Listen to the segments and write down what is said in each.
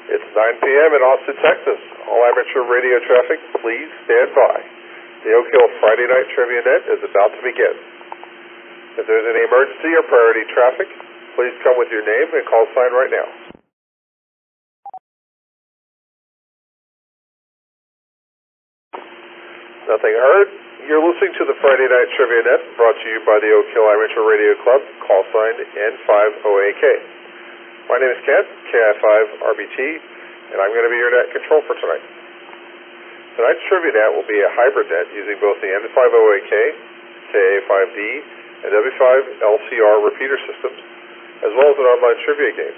It's 9 p.m. in Austin, Texas. All amateur radio traffic, please stand by. The Oak Hill Friday Night Trivia Net is about to begin. If there's any emergency or priority traffic, please come with your name and call sign right now. Nothing heard. You're listening to the Friday Night Trivia Net, brought to you by the Oak Hill Amateur Radio Club, call sign N50AK. My name is Kent, KI5RBT, and I'm going to be your net control for tonight. Tonight's Trivia Net will be a hybrid net using both the N50AK, KA5D, and W5LCR repeater systems, as well as an online trivia game.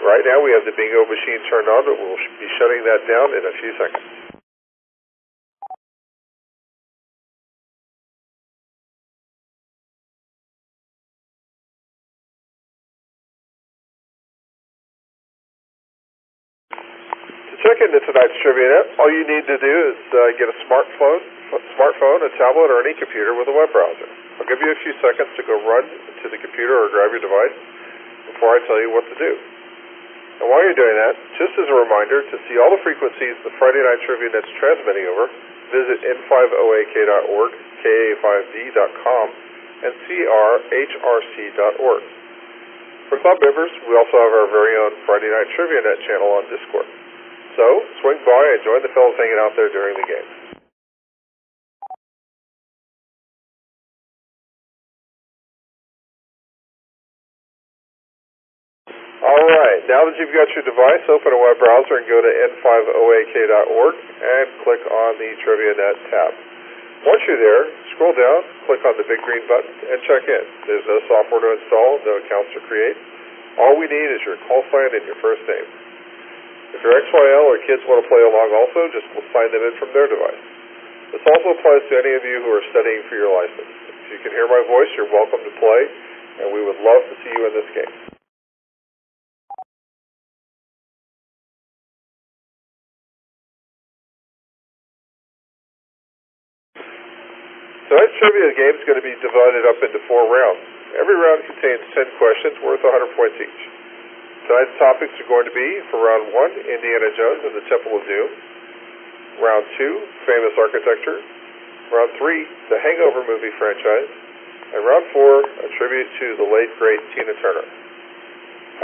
Right now we have the bingo machine turned on, but we'll be shutting that down in a few seconds. To check into tonight's Trivia Net, all you need to do is get a smartphone, a tablet, or any computer with a web browser. I'll give you a few seconds to go run to the computer or grab your device before I tell you what to do. And while you're doing that, just as a reminder, to see all the frequencies the Friday Night Trivia Net's transmitting over, visit n50ak.org, ka5d.com, and crhrc.org. For club members, we also have our very own Friday Night Trivia Net channel on Discord. So, swing by and join the fellows hanging out there during the game. Alright, now that you've got your device, open a web browser and go to n50ak.org and click on the Trivia Net tab. Once you're there, scroll down, click on the big green button, and check in. There's no software to install, no accounts to create. All we need is your call sign and your first name. If your XYL or kids want to play along also, just sign them in from their device. This also applies to any of you who are studying for your license. If you can hear my voice, you're welcome to play, and we would love to see you in this game. Tonight's trivia game is going to be divided up into 4 rounds. Every round contains 10 questions worth 100 points each. Tonight's topics are going to be, for round 1, Indiana Jones and the Temple of Doom. Round 2, famous architecture. Round 3, the Hangover movie franchise. And round 4, a tribute to the late, great Tina Turner.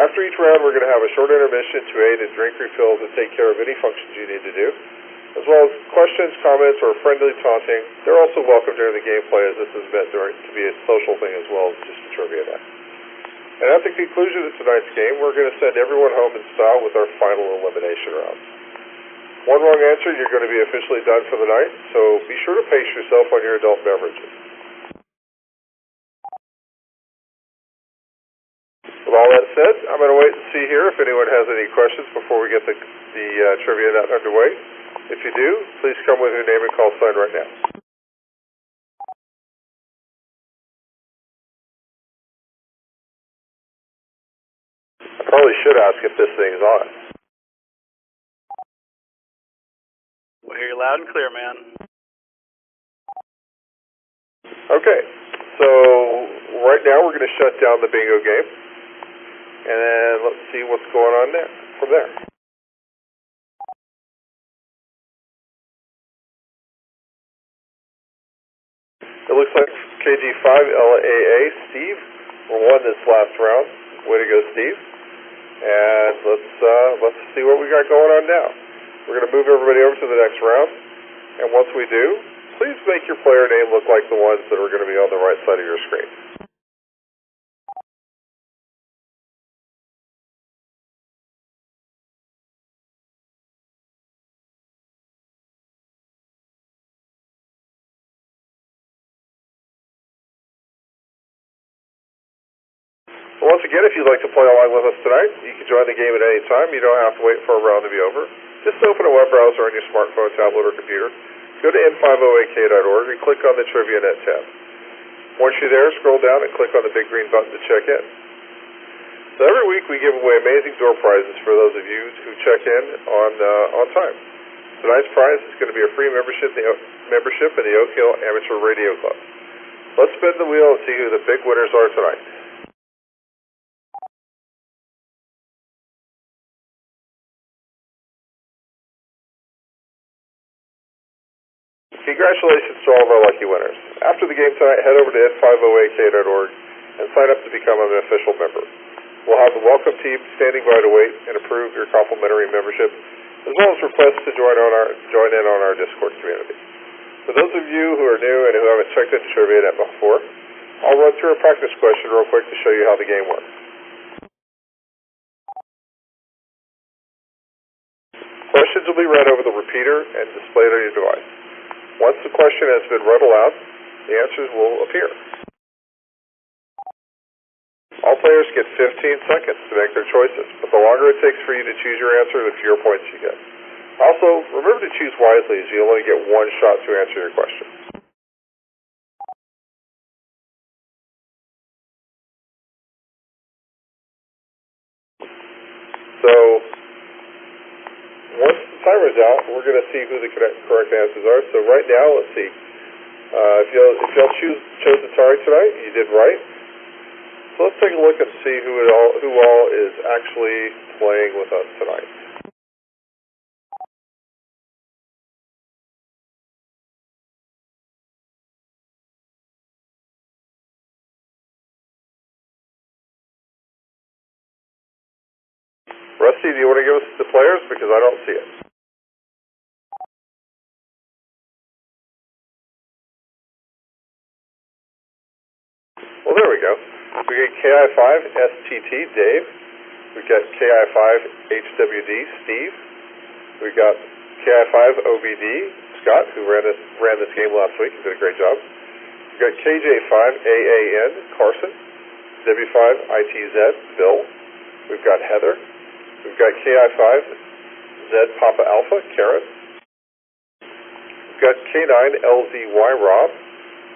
After each round, we're going to have a short intermission to aid in drink refills and take care of any functions you need to do, as well as questions, comments, or friendly taunting. They're also welcome during the gameplay, as this is meant to be a social thing as well as just a trivia night. And at the conclusion of tonight's game, we're going to send everyone home in style with our final elimination round. One wrong answer, you're going to be officially done for the night, so be sure to pace yourself on your adult beverages. With all that said, I'm going to wait and see here if anyone has any questions before we get the trivia night underway. If you do, please come with your name and call sign right now. I probably should ask if this thing's on. We'll hear you loud and clear, man. Okay, so right now we're going to shut down the bingo game, and then let's see what's going on there from there. It looks like KG5LAA, Steve, won this last round. Way to go, Steve. And let's see what we got going on now. We're going to move everybody over to the next round. And once we do, please make your player name look like the ones that are going to be on the right side of your screen. Once again, if you'd like to play along with us tonight, you can join the game at any time. You don't have to wait for a round to be over. Just open a web browser on your smartphone, tablet, or computer. Go to n50ak.org and click on the Trivia Net tab. Once you're there, scroll down and click on the big green button to check in. So every week we give away amazing door prizes for those of you who check in on time. Tonight's prize is going to be a free membership in the Oak Hill Amateur Radio Club. Let's spin the wheel and see who the big winners are tonight. Congratulations to all of our lucky winners. After the game tonight, head over to n5oak.org and sign up to become an official member. We'll have the welcome team standing by to wait and approve your complimentary membership, as well as requests to join in on our Discord community. For those of you who are new and who haven't checked into TriviaNet before, I'll run through a practice question real quick to show you how the game works. Questions will be read over the repeater and displayed on your device. Once the question has been read aloud, the answers will appear. All players get 15 seconds to make their choices, but the longer it takes for you to choose your answer, the fewer points you get. Also, remember to choose wisely, as you only get one shot to answer your question. So, once the timer's out, we're going to see who the correct answers are. So right now, let's see. If y'all chose Atari tonight, you did right. So let's take a look and see who all is actually playing with us tonight. Rusty, do you want to give us the players? Because I don't see it. Well, there we go. We got KI5STT, Dave. We got KI5HWD, Steve. We got KI5OBD, Scott, who ran this game last week. He did a great job. We got KJ5AAN, Carson. W5ITZ, Bill. We've got Heather. We've got KI5Z Papa Alpha, Karen. We've got K9LZY, Rob.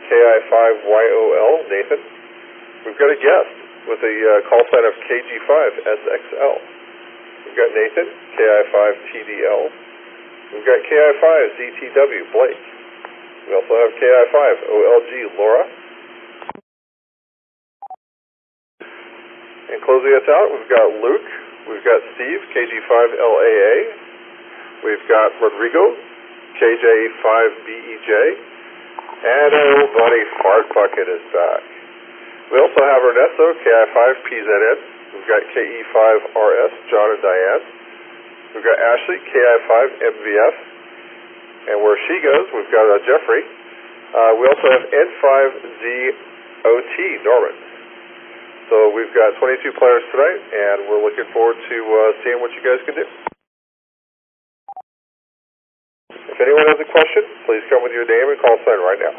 KI5YOL, Nathan. We've got a guest with a call sign of KG5SXL. We've got Nathan, KI5TDL. We've got KI5ZTW, Blake. We also have KI5OLG, Laura. And closing us out, we've got Luke. We've got Steve, KG5LAA. We've got Rodrigo, KJ5BEJ. And old buddy Fart Bucket is back. We also have Ernesto, KI5PZN. We've got KE5RS, John and Diane. We've got Ashley, KI5MVF. And where she goes, we've got Jeffrey. We also have N5ZOT, Norman. So we've got 22 players tonight, and we're looking forward to seeing what you guys can do. If anyone has a question, please come with your name and call sign right now.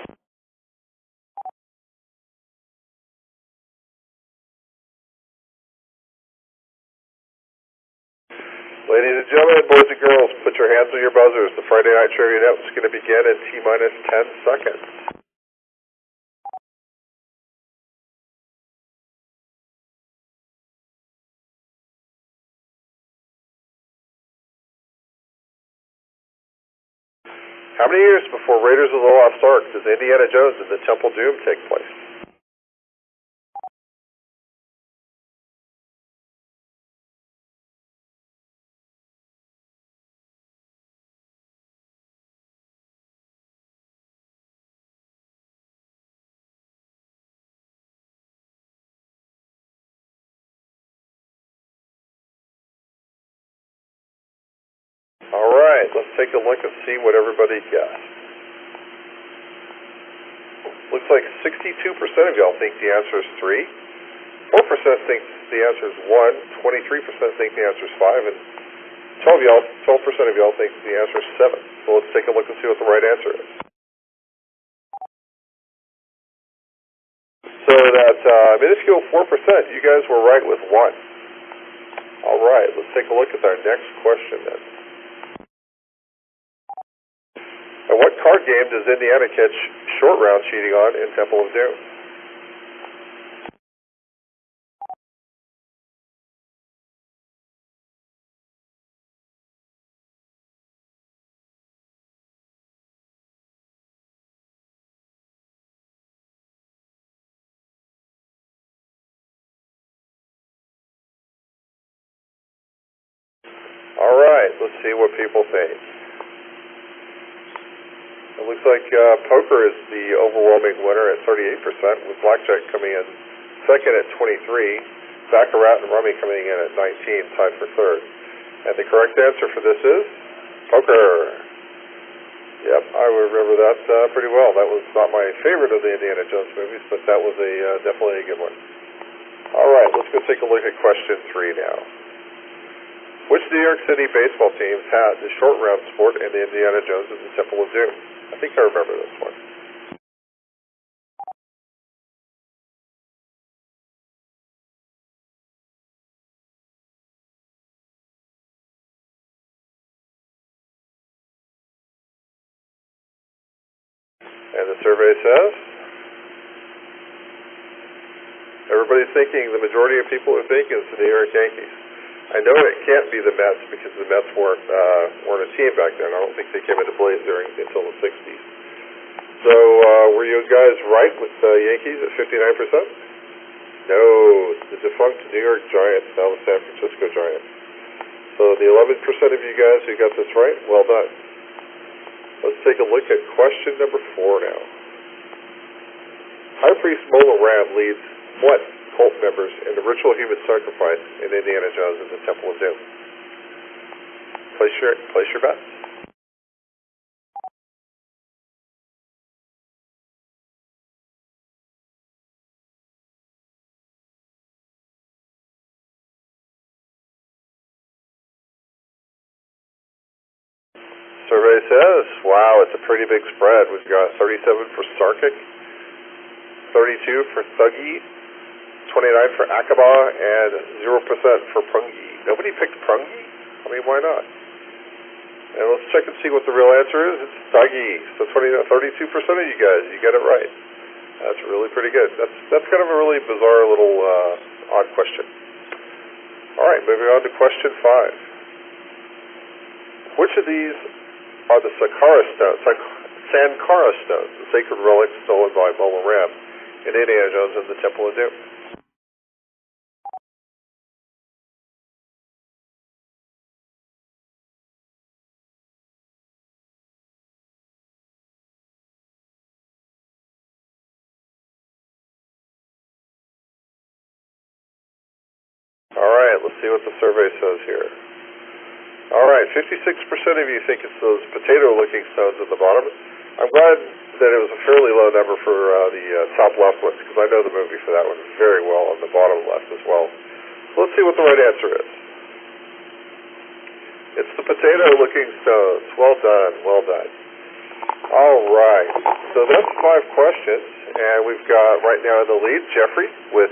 Ladies and gentlemen, boys and girls, put your hands on your buzzers. The Friday Night TriviaNet is going to begin in T-minus 10 seconds. How many years before Raiders of the Lost Ark does Indiana Jones and the Temple of Doom take place? All right, let's take a look and see what everybody guessed. Looks like 62% of y'all think the answer is 3, 4% think the answer is 1, 23% think the answer is 5, and 12% of y'all think the answer is 7. So let's take a look and see what the right answer is. So that minuscule 4%, you guys were right with 1. All right, let's take a look at our next question then. And what card game does Indiana catch short round cheating on in Temple of Doom? All right, let's see what people think. It looks like poker is the overwhelming winner at 38%, with blackjack coming in second at 23, baccarat and rummy coming in at 19, tied for third. And the correct answer for this is poker. Yep, I remember that pretty well. That was not my favorite of the Indiana Jones movies, but that was definitely a good one. All right, let's go take a look at question 3 now. Which New York City baseball teams had the short round sport in the Indiana Jones and the Temple of Doom? I think I remember this one. And the survey says? Everybody's thinking, the majority of people are thinking it's the New York Yankees. I know it can't be the Mets because the Mets weren't a team back then. I don't think they came into play until the 60s. So were you guys right with the Yankees at 59%? No, the defunct New York Giants, now the San Francisco Giants. So the 11% of you guys who got this right, well done. Let's take a look at question number 4 now. High Priest Mola Ram leads what cult members in the ritual human sacrifice in Indiana Jones and the Temple of Doom? Place your bets. Survey says, wow, it's a pretty big spread. We've got 37 for Sarkic, 32 for Thuggee, 29 for Aqaba, and 0% for Prungi. Nobody picked Prungi? I mean, why not? And let's check and see what the real answer is. It's Thuggee. So 32% of you guys, you got it right. That's really pretty good. That's kind of a really bizarre little odd question. All right, moving on to question 5. Which of these are the Sankara stones, the sacred relics stolen by Mola Ram in Indiana Jones and the Temple of Doom? All right, let's see what the survey says here. All right, 56% of you think it's those potato-looking stones at the bottom. I'm glad that it was a fairly low number for the top left one, because I know the movie for that one very well, and the bottom left as well. So let's see what the right answer is. It's the potato-looking stones. Well done, well done. All right, so that's 5 questions, and we've got right now in the lead Jeffrey with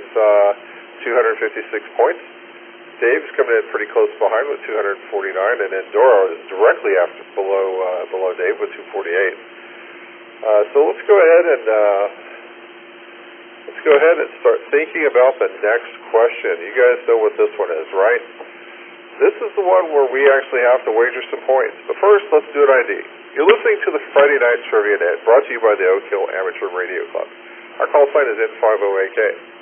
256 points. Dave's coming in pretty close behind with 249, and then Dora is directly below Dave with 248. So let's go ahead and start thinking about the next question. You guys know what this one is, right? This is the one where we actually have to wager some points. But first, let's do an ID. You're listening to the Friday Night Trivia Net, brought to you by the Oak Hill Amateur Radio Club. Our call sign is N50AK.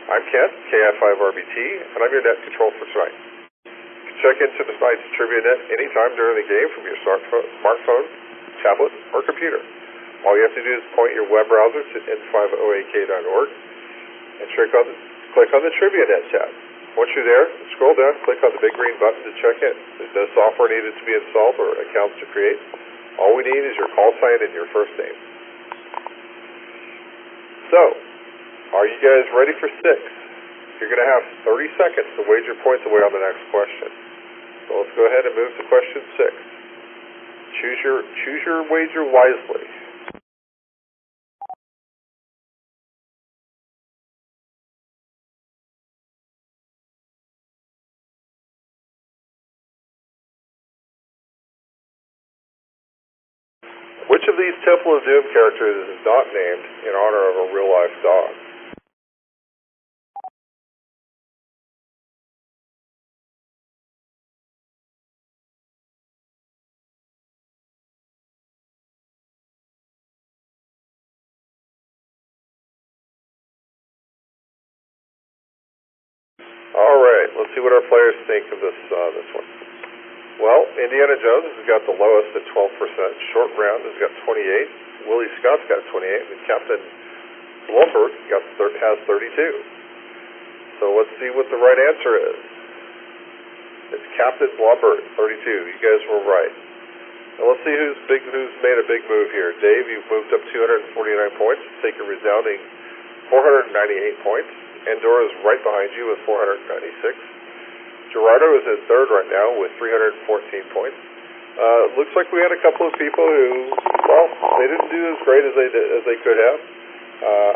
I'm Kent, KF5RBT, and I'm your net control for tonight. You can check into tonight's Trivia Net anytime during the game from your smartphone, tablet, or computer. All you have to do is point your web browser to n50ak.org and click on the Trivia Net tab. Once you're there, scroll down, click on the big green button to check in. There's no software needed to be installed or accounts to create. All we need is your call sign and your first name. So, are you guys ready for 6? You're going to have 30 seconds to wager points away on the next question. So let's go ahead and move to question 6. Choose your wager wisely. Which of these Temple of Doom characters is not named in honor of a real-life dog? All right, let's see what our players think of this one. Well, Indiana Jones has got the lowest at 12%. Short Round has got 28. Willie Scott's got 28. And Captain Blumberg has 32. So let's see what the right answer is. It's Captain Blumberg, 32. You guys were right. Now let's see who's made a big move here. Dave, you've moved up 249 points, take a resounding 498 points. Andorra's right behind you with 496. Gerardo is in third right now with 314 points. Looks like we had a couple of people who, well, they didn't do as great as they could have.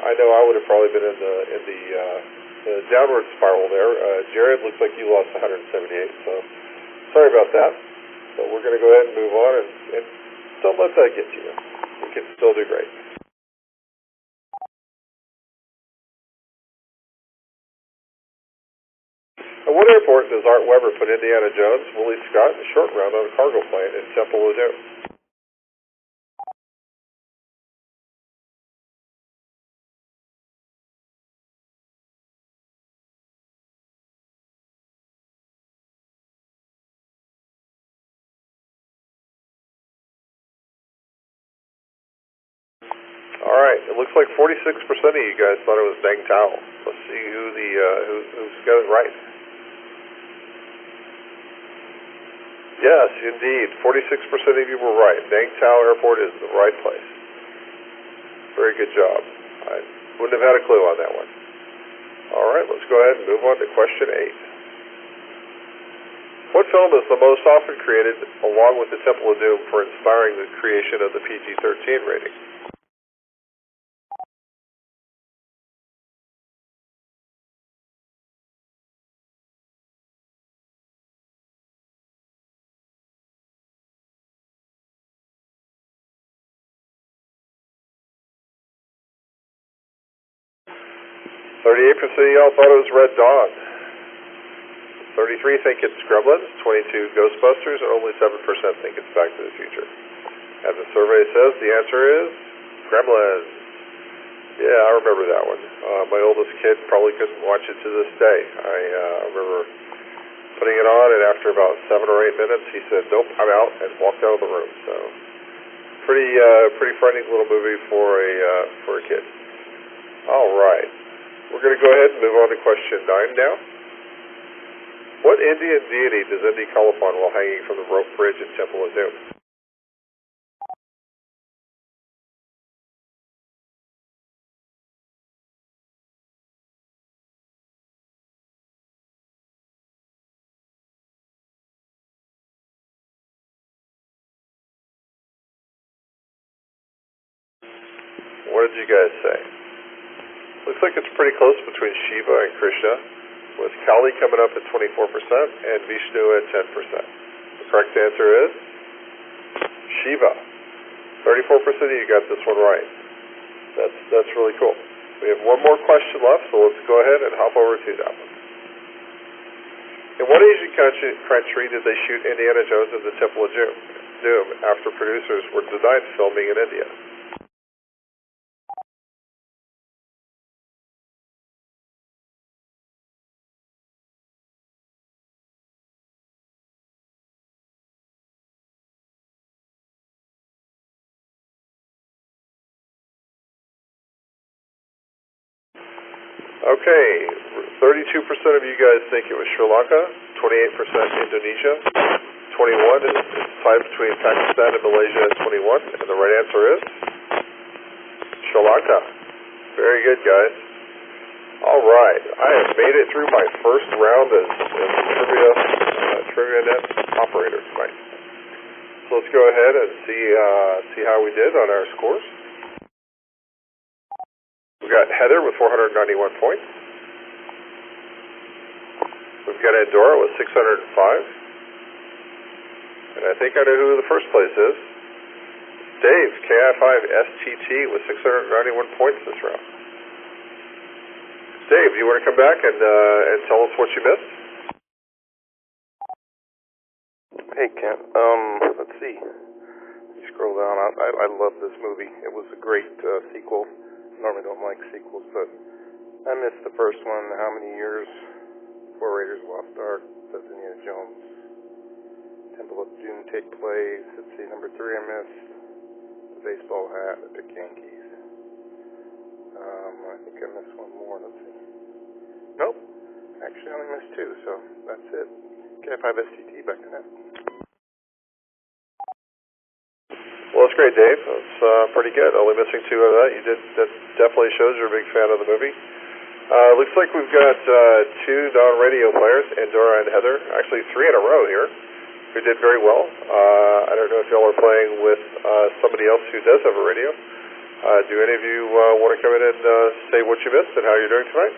I know I would have probably been in the downward spiral there. Jared, looks like you lost 178, so sorry about that. But we're going to go ahead and move on, and don't let that get to you. We can still do great. At what airport does Art Weber put Indiana Jones, Willie Scott, and Short Round on a cargo plane in Temple of Doom? All right, it looks like 46% of you guys thought it was Deng Tao. Let's see who's got it right. Yes, indeed, 46% of you were right. Deng Tao Airport is the right place. Very good job. I wouldn't have had a clue on that one. All right, let's go ahead and move on to question 8. What film is the most often created along with the Temple of Doom for inspiring the creation of the PG-13 rating? $38% of y'all thought it was Red Dawn. 33 think it's Gremlins, 22 Ghostbusters, and only 7% think it's Back to the Future. And the survey says the answer is Gremlins. Yeah, I remember that one. My oldest kid probably couldn't watch it to this day. I remember putting it on, and after about 7 or 8 minutes, he said, "Nope, I'm out," and walked out of the room. So, pretty frightening little movie for a kid. All right. We're going to go ahead and move on to question 9 now. What Indian deity does Indy call upon while hanging from the rope bridge in Temple of Doom? What did you guys say? Looks like it's pretty close between Shiva and Krishna, with Kali coming up at 24% and Vishnu at 10%. The correct answer is Shiva. 34% of you got this one right. That's really cool. We have one more question left, so let's go ahead and hop over to that one. In what Asian country did they shoot Indiana Jones and the Temple of Doom after producers were denied filming in India? Okay, 32% of you guys think it was Sri Lanka, 28% Indonesia, 21 is tied between Pakistan and Malaysia at 21, and the right answer is Sri Lanka. Very good, guys. All right, I have made it through my first round as trivia net operator tonight. So let's go ahead and see how we did on our scores. We've got Heather with 491 points. We've got Andorra with 605. And I think I know who the first place is. Dave, KI5STT with 691 points this round. Dave, do you want to come back and tell us what you missed? Hey, Kent. Let's see. You scroll down. I love this movie. It was a great sequel. Normally don't like sequels, but I missed the first one. How many years before Raiders of the Lost Ark does Indiana Jones Temple of Doom take place. Let's see, number 3 I missed. The baseball hat, the pick Yankees. I think I missed one more, let's see. Nope, actually I only missed 2, so that's it. K5STT, back to net. Well, that's great, Dave. That's pretty good. Only missing 2 of that. That definitely shows you're a big fan of the movie. Looks like we've got 2 non-radio players, Andorra and Heather, actually 3 in a row here, who did very well. I don't know if y'all are playing with somebody else who does have a radio. Do any of you want to come in and say what you missed and how you're doing tonight?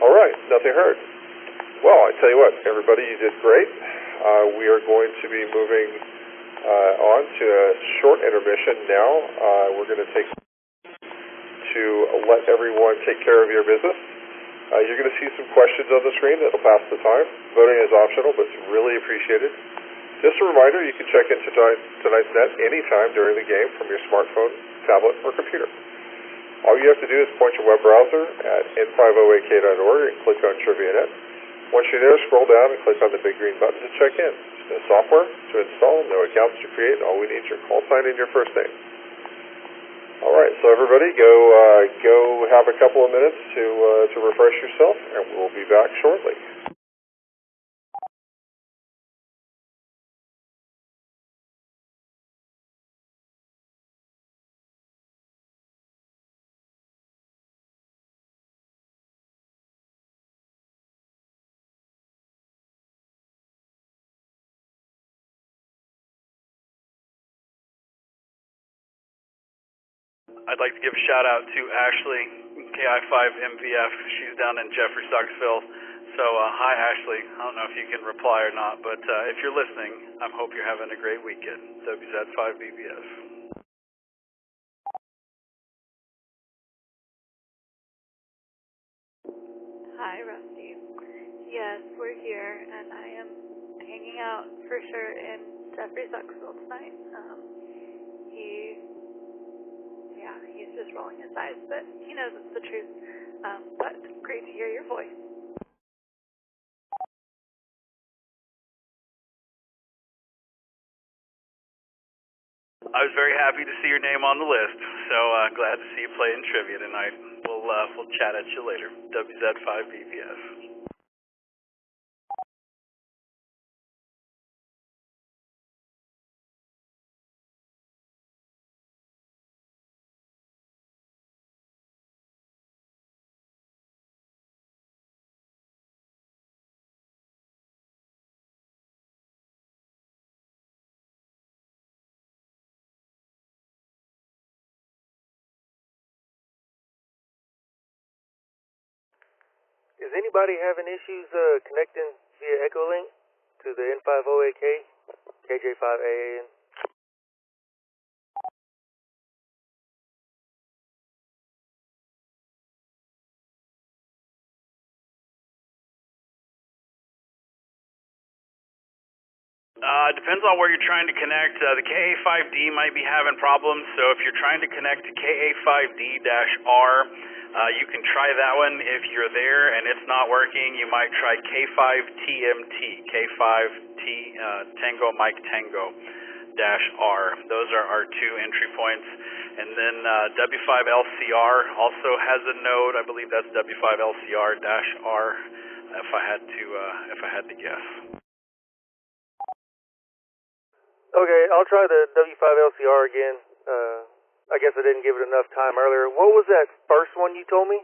All right, nothing heard. Well, I tell you what, everybody, you did great. We are going to be moving on to a short intermission now. We're going to take to let everyone take care of your business. You're going to see some questions on the screen that'll pass the time. Voting is optional, but it's really appreciated. Just a reminder, you can check into tonight's net anytime during the game from your smartphone, tablet, or computer. All you have to do is point your web browser at n50ak.org and click on TriviaNet. Once you're there, scroll down and click on the big green button to check in. There's no software to install, no accounts to create. All we need is your call sign and your first name. All right, so everybody, go have a couple of minutes to refresh yourself, and we'll be back shortly. I'd like to give a shout out to Ashley, KI5MVF. She's down in Jeffrey Stocksville. So, hi Ashley. I don't know if you can reply or not, but if you're listening, I hope you're having a great weekend. WZ5BBS. Hi, Rusty. Yes, we're here, and I am hanging out for sure in Jeffrey Stocksville tonight. He's just rolling his eyes, but he knows it's the truth. But great to hear your voice. I was very happy to see your name on the list, so glad to see you play in trivia tonight. We'll chat at you later. WZ5BBS. Is anybody having issues connecting via Echolink to the N50AK, KJ5AAN? Depends on where you're trying to connect. The KA5D might be having problems, so if you're trying to connect to KA5D-R, you can try that one. If you're there and it's not working, you might try K5TMT, K5T Tango Mike Tango-R. Those are our 2 entry points. And then W5LCR also has a node. I believe that's W5LCR-R. If I had to guess. Okay, I'll try the W5LCR again. I guess I didn't give it enough time earlier. What was that first one you told me?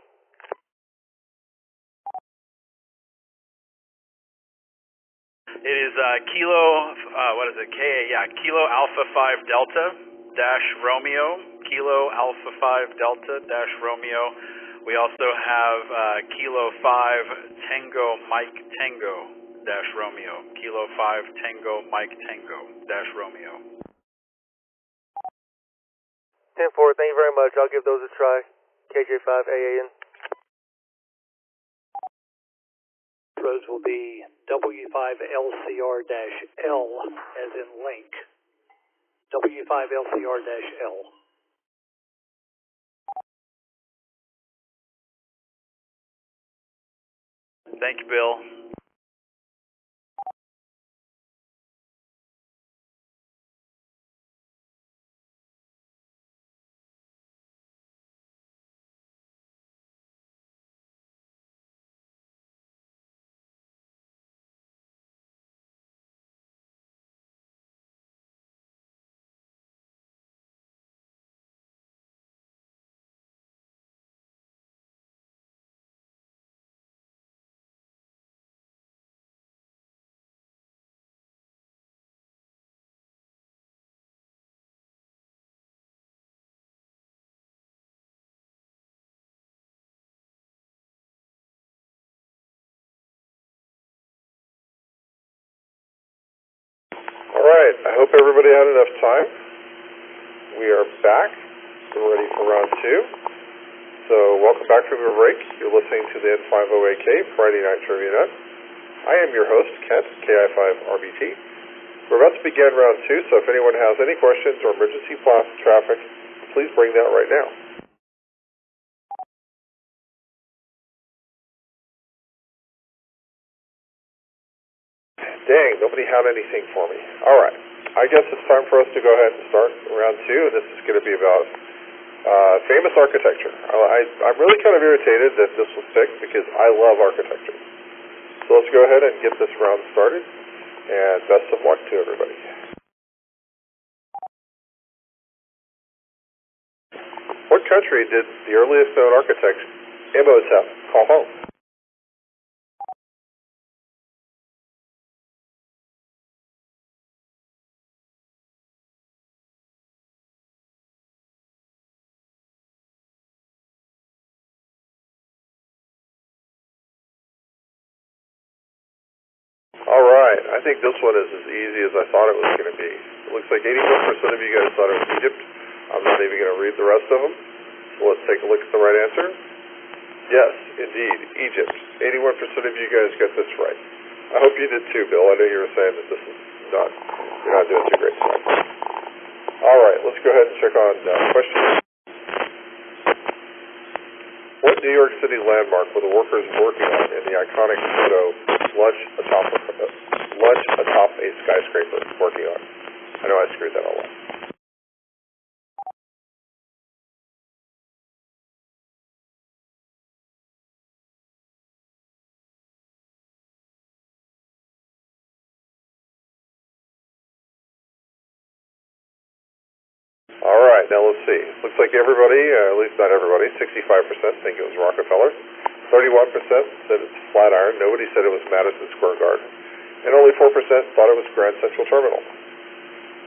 It is Kilo Kilo Alpha 5 Delta dash Romeo, Kilo Alpha 5 Delta dash Romeo. We also have Kilo 5 Tango Mike Tango dash Romeo, Kilo 5 Tango Mike Tango dash Romeo. 10-4, thank you very much. I'll give those a try. KJ5AAN. Roads will be W5LCR-L as in link. W5LCR-L. Thank you, Bill. All right, I hope everybody had enough time. We are back. We're ready for round 2. So welcome back from your break. You're listening to the N5OAK Friday Night Trivia Net. I am your host, Kent, KI5RBT. We're about to begin round 2, so if anyone has any questions or emergency traffic, please bring that right now. Dang, nobody had anything for me. All right, I guess it's time for us to go ahead and start round 2, and this is going to be about famous architecture. I'm really kind of irritated that this was picked because I love architecture. So let's go ahead and get this round started, and best of luck to everybody. What country did the earliest known architect, Imhotep, call home? All right, I think this one is as easy as I thought it was going to be. It looks like 81% of you guys thought it was Egypt. I'm not even going to read the rest of them. So let's take a look at the right answer. Yes, indeed, Egypt. 81% of you guys got this right. I hope you did too, Bill. I know you were saying that this is not, you're not doing too great tonight. All right, let's go ahead and check on questions. What New York City landmark were the workers working on in the iconic photo lunch atop a skyscraper working on? I know I screwed that all up. All right, now let's see. Looks like everybody, at least not everybody, 65% think it was Rockefeller. 31% said it's Flatiron. Nobody said it was Madison Square Garden. And only 4% thought it was Grand Central Terminal.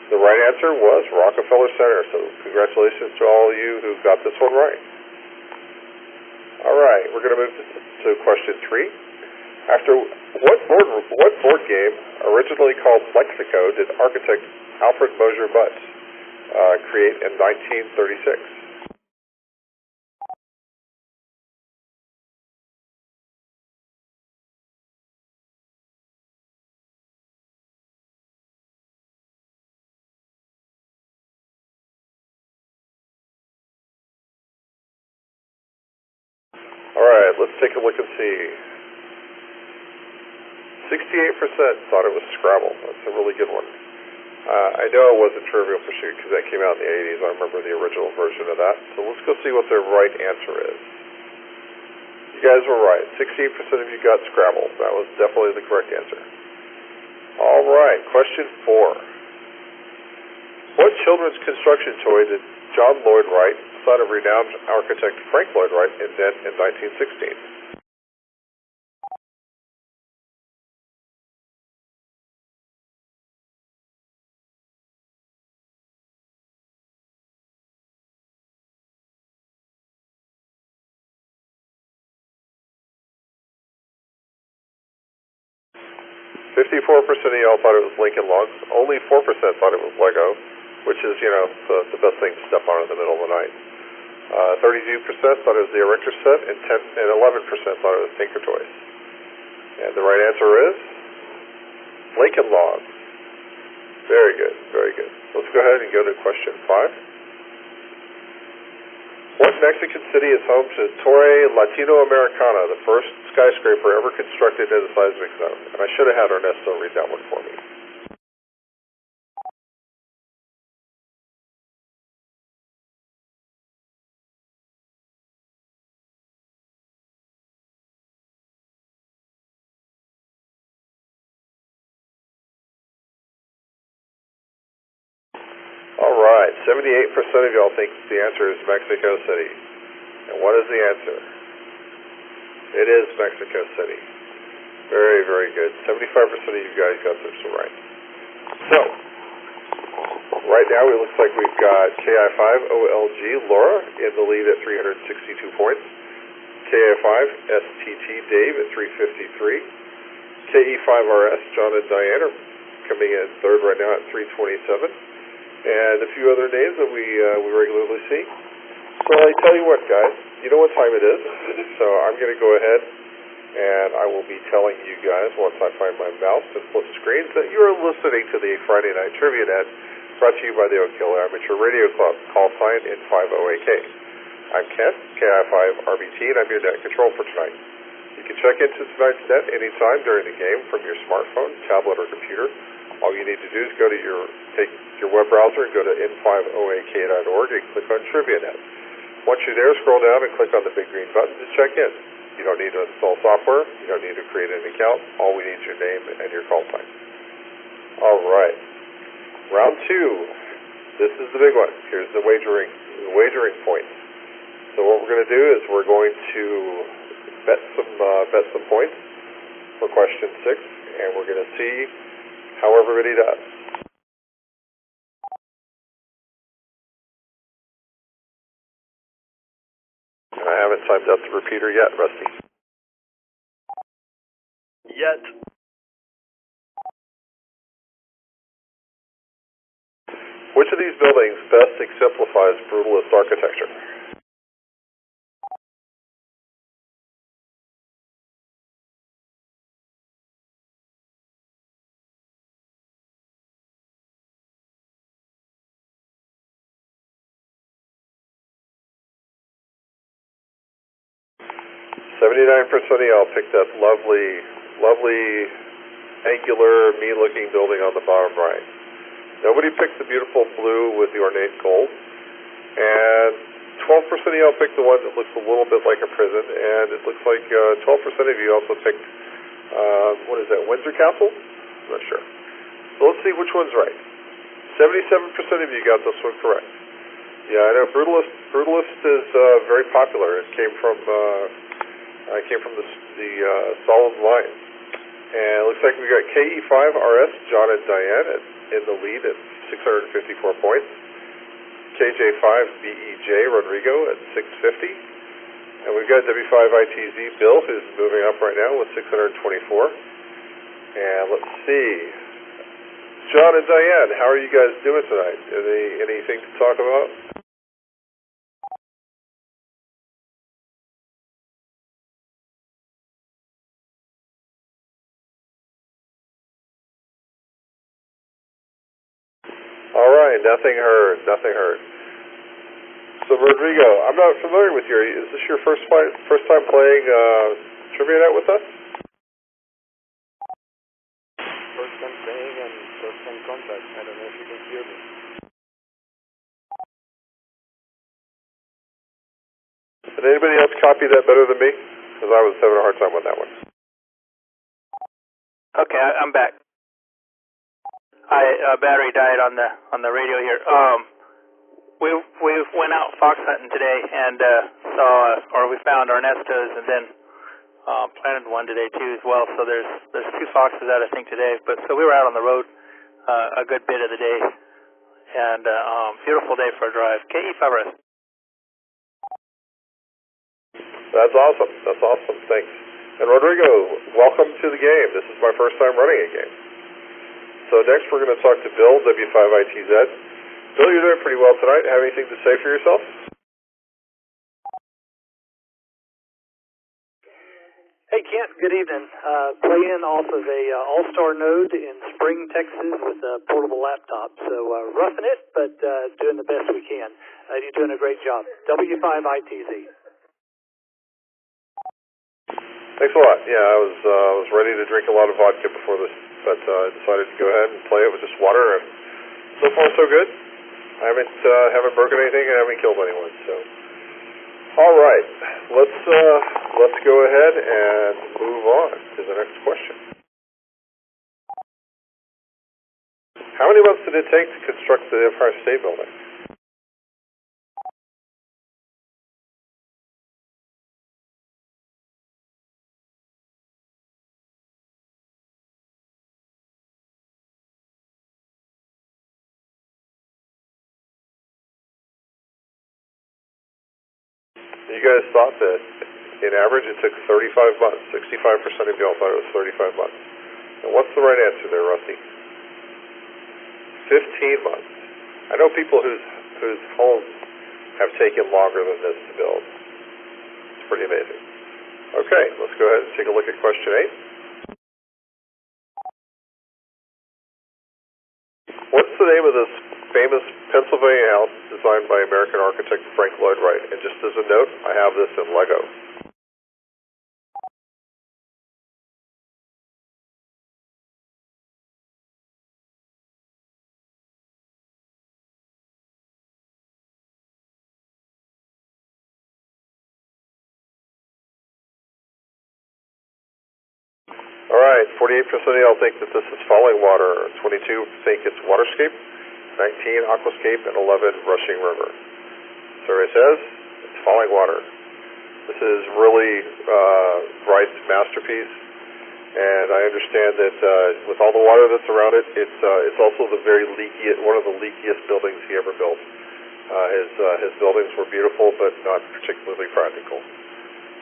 The right answer was Rockefeller Center, so congratulations to all of you who got this one right. All right, we're going to move to question 3. After what board game, originally called Lexico, did architect Alfred Mosier Butts create in 1936? All right, let's take a look and see. 68% thought it was Scrabble. That's a really good one. I know it wasn't Trivial Pursuit because that came out in the 80s. I remember the original version of that. So let's go see what the right answer is. You guys were right. 68% of you got Scrabble. That was definitely the correct answer. All right, question 4. What children's construction toy did John Lloyd Wright, son of renowned architect Frank Lloyd Wright, invent in 1916? $54% of y'all thought it was Lincoln Logs. Only 4% thought it was Lego, which is, you know, the best thing to step on in the middle of the night. 32% thought it was the Erector set, and 11% thought it was Tinker Toys. And the right answer is Lincoln Logs. Very good, very good. Let's go ahead and go to question 5. What Mexican city is home to Torre Latinoamericana, the first skyscraper ever constructed in a seismic zone? And I should have had Ernesto read that one for me. All right, 78% of y'all think the answer is Mexico City. And what is the answer? It is Mexico City. Very, very good. 75% of you guys got this right. So, right now it looks like we've got KI5OLG Laura in the lead at 362 points. KI5STT Dave at 353. KE5RS John and Diane are coming in third right now at 327. And a few other names that we regularly see. So I tell you what, guys, you know what time it is. So I'm going to go ahead and I will be telling you guys once I find my mouse and flip screens that you are listening to the Friday Night Trivia Net, brought to you by the Oak Hill Amateur Radio Club, call sign in 50AK. I'm Ken, KI5RBT, and I'm your net control for tonight. You can check into tonight's net anytime during the game from your smartphone, tablet, or computer. All you need to do is take your web browser and go to n50ak.org and click on TriviaNet. Once you're there, scroll down and click on the big green button to check in. You don't need to install software. You don't need to create an account. All we need is your name and your call sign. All right. Round two. This is the big one. Here's the wagering points. So what we're going to do is we're going to bet some points for question 6, and we're going to see how everybody does. And I haven't timed out the repeater yet, Rusty. Yet. Which of these buildings best exemplifies brutalist architecture? .79% of y'all picked that lovely, angular, mean-looking building on the bottom right. Nobody picked the beautiful blue with the ornate gold. And 12% of y'all picked the one that looks a little bit like a prison. And it looks like 12% of you also picked, what is that, Windsor Castle? I'm not sure. So let's see which one's right. 77% of you got this one correct. Yeah, I know Brutalist is very popular. It came from the Solid Line. And it looks like we got KE5RS, John and Diane, in the lead at 654 points. KJ5BEJ, Rodrigo, at 650. And we've got W5ITZ, Bill, who's moving up right now with 624. And let's see. John and Diane, how are you guys doing tonight? Anything to talk about? All right, nothing heard. So Rodrigo, I'm not familiar with you. Is this your first time playing Trivia Net with us? First time playing and first time contact. I don't know if you can hear me. Did anybody else copy that better than me? Because I was having a hard time with that one. Okay, I'm back. Battery died on the radio here. We went out fox hunting today and we found Ernesto's and then planted one today too as well. So there's 2 foxes out I think today. But so we were out on the road a good bit of the day and beautiful day for a drive. KE5RS. That's awesome. Thanks. And Rodrigo, welcome to the game. This is my first time running a game. So next we're going to talk to Bill, W5ITZ. Bill, you're doing pretty well tonight. Have anything to say for yourself? Hey, Kent, good evening. Playing off of a All-Star node in Spring, Texas with a portable laptop. So roughing it, but doing the best we can. You're doing a great job. W5ITZ. Thanks a lot. Yeah, I was ready to drink a lot of vodka before this, but I decided to go ahead and play it with just water, and so far so good. I haven't broken anything and haven't killed anyone, so... All right, let's go ahead and move on to the next question. How many months did it take to construct the Empire State Building? You guys thought that, in average, it took 35 months. 65% of y'all thought it was 35 months. And what's the right answer there, Rusty? 15 months. I know people whose homes have taken longer than this to build. It's pretty amazing. Okay, let's go ahead and take a look at question 8. What's the name of this famous Pennsylvania house designed by American architect Frank Lloyd Wright? And just as a note, I have this in Lego. All right, 48% of y'all think that this is Falling Water, 22 think it's Waterscape, 19 Aquascape, and 11 Rushing River. Survey says it's Falling Water. This is really Wright's masterpiece, and I understand that with all the water that's around it, it's also the very one of the leakiest buildings he ever built. His buildings were beautiful, but not particularly practical.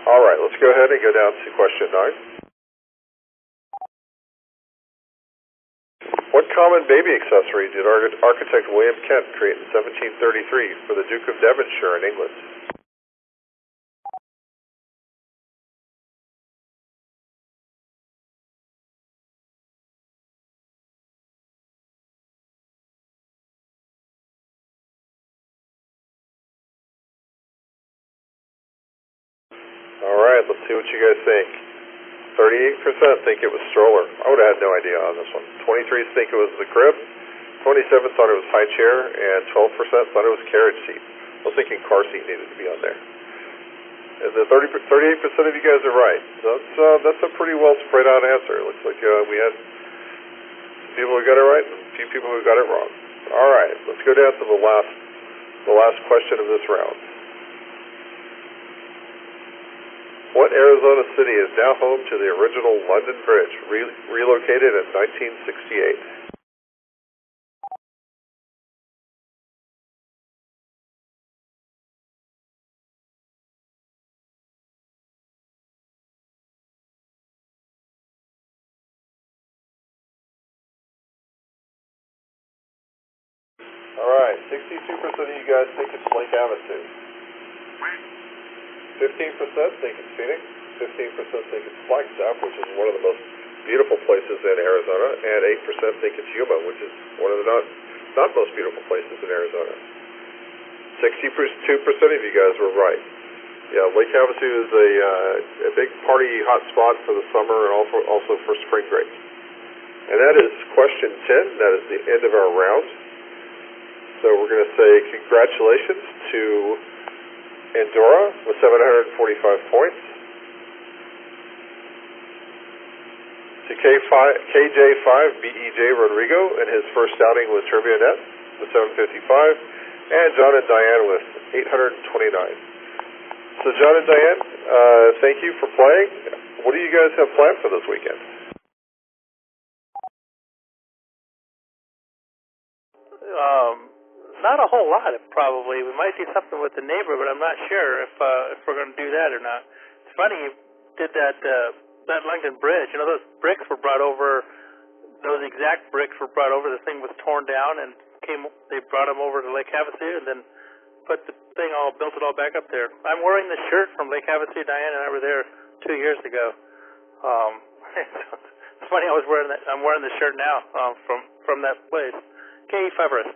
All right, let's go ahead and go down to question 9. What common baby accessory did architect William Kent create in 1733 for the Duke of Devonshire in England? All right, let's see what you guys think. 38% think it was stroller. I would have had no idea on this one. 23 think it was the crib. 27 thought it was high chair, and 12% thought it was carriage seat. I was thinking car seat needed to be on there. And the 38% of you guys are right. That's a pretty well spread out answer. It looks like we had some people who got it right and a few people who got it wrong. All right, let's go down to the last question of this round. What Arizona city is now home to the original London Bridge, relocated in 1968? All right, 62% of you guys think it's Lake Havasu. 15% think it's Phoenix. 15% think it's Flagstaff, which is one of the most beautiful places in Arizona, and 8% think it's Yuma, which is one of the not most beautiful places in Arizona. 62% of you guys were right. Yeah, Lake Havasu is a big party hotspot for the summer and also for spring break. And that is question 10. That is the end of our round. So we're going to say congratulations to Andorra with 745 points. To KJ5 BEJ Rodrigo in his first outing with TurboNet with 755. And John and Diane with 829. So John and Diane, thank you for playing. What do you guys have planned for this weekend? Not a whole lot, probably. We might do something with the neighbor, but I'm not sure if we're going to do that or not. It's funny you did that London Bridge. You know, those bricks were brought over. Those exact bricks were brought over. The thing was torn down, and they brought them over to Lake Havasu, and then built it all back up there. I'm wearing the shirt from Lake Havasu. Diane and I were there 2 years ago. It's funny. I'm wearing the shirt now from that place. KE5RS.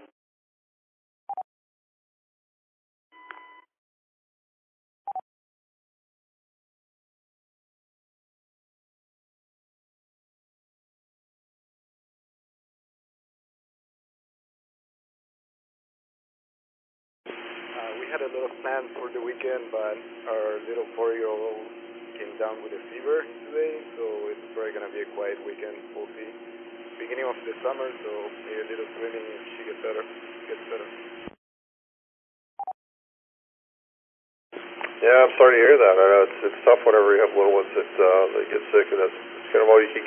We had a lot of plans for the weekend, but our little 4-year-old came down with a fever today, so it's probably going to be a quiet weekend. We'll see. Beginning of the summer, so maybe a little swimming if she gets better. Yeah, I'm sorry to hear that. I know it's tough whenever you have little ones that get sick, and that's kind of all you can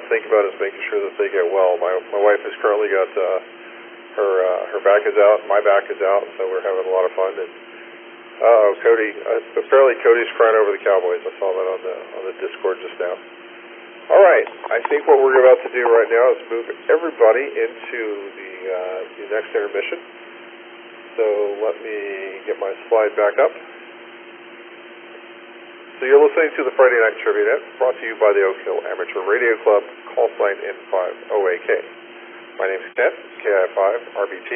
think about is making sure that they get well. My wife has currently got her back is out, my back is out, so we're having a lot of fun. And Cody, apparently Cody's crying over the Cowboys. I saw that on the Discord just now. All right, I think what we're about to do right now is move everybody into the next intermission. So let me get my slide back up. So you're listening to the Friday Night Trivia Net, brought to you by the Oak Hill Amateur Radio Club, call sign N5OAK. My name is Kent, KI5RBT.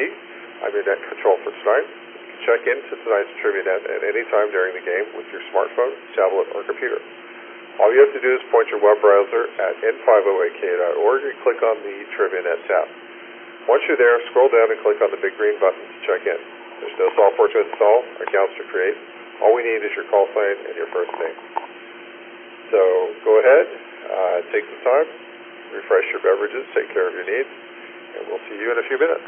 I'm your net control for tonight. You can check into tonight's Trivia Net at any time during the game with your smartphone, tablet, or computer. All you have to do is point your web browser at n5oak.org and click on the Trivia Net tab. Once you're there, scroll down and click on the big green button to check in. There's no software to install, accounts to create. All we need is your call sign and your first name. So go ahead, take some time, refresh your beverages, take care of your needs, and we'll see you in a few minutes.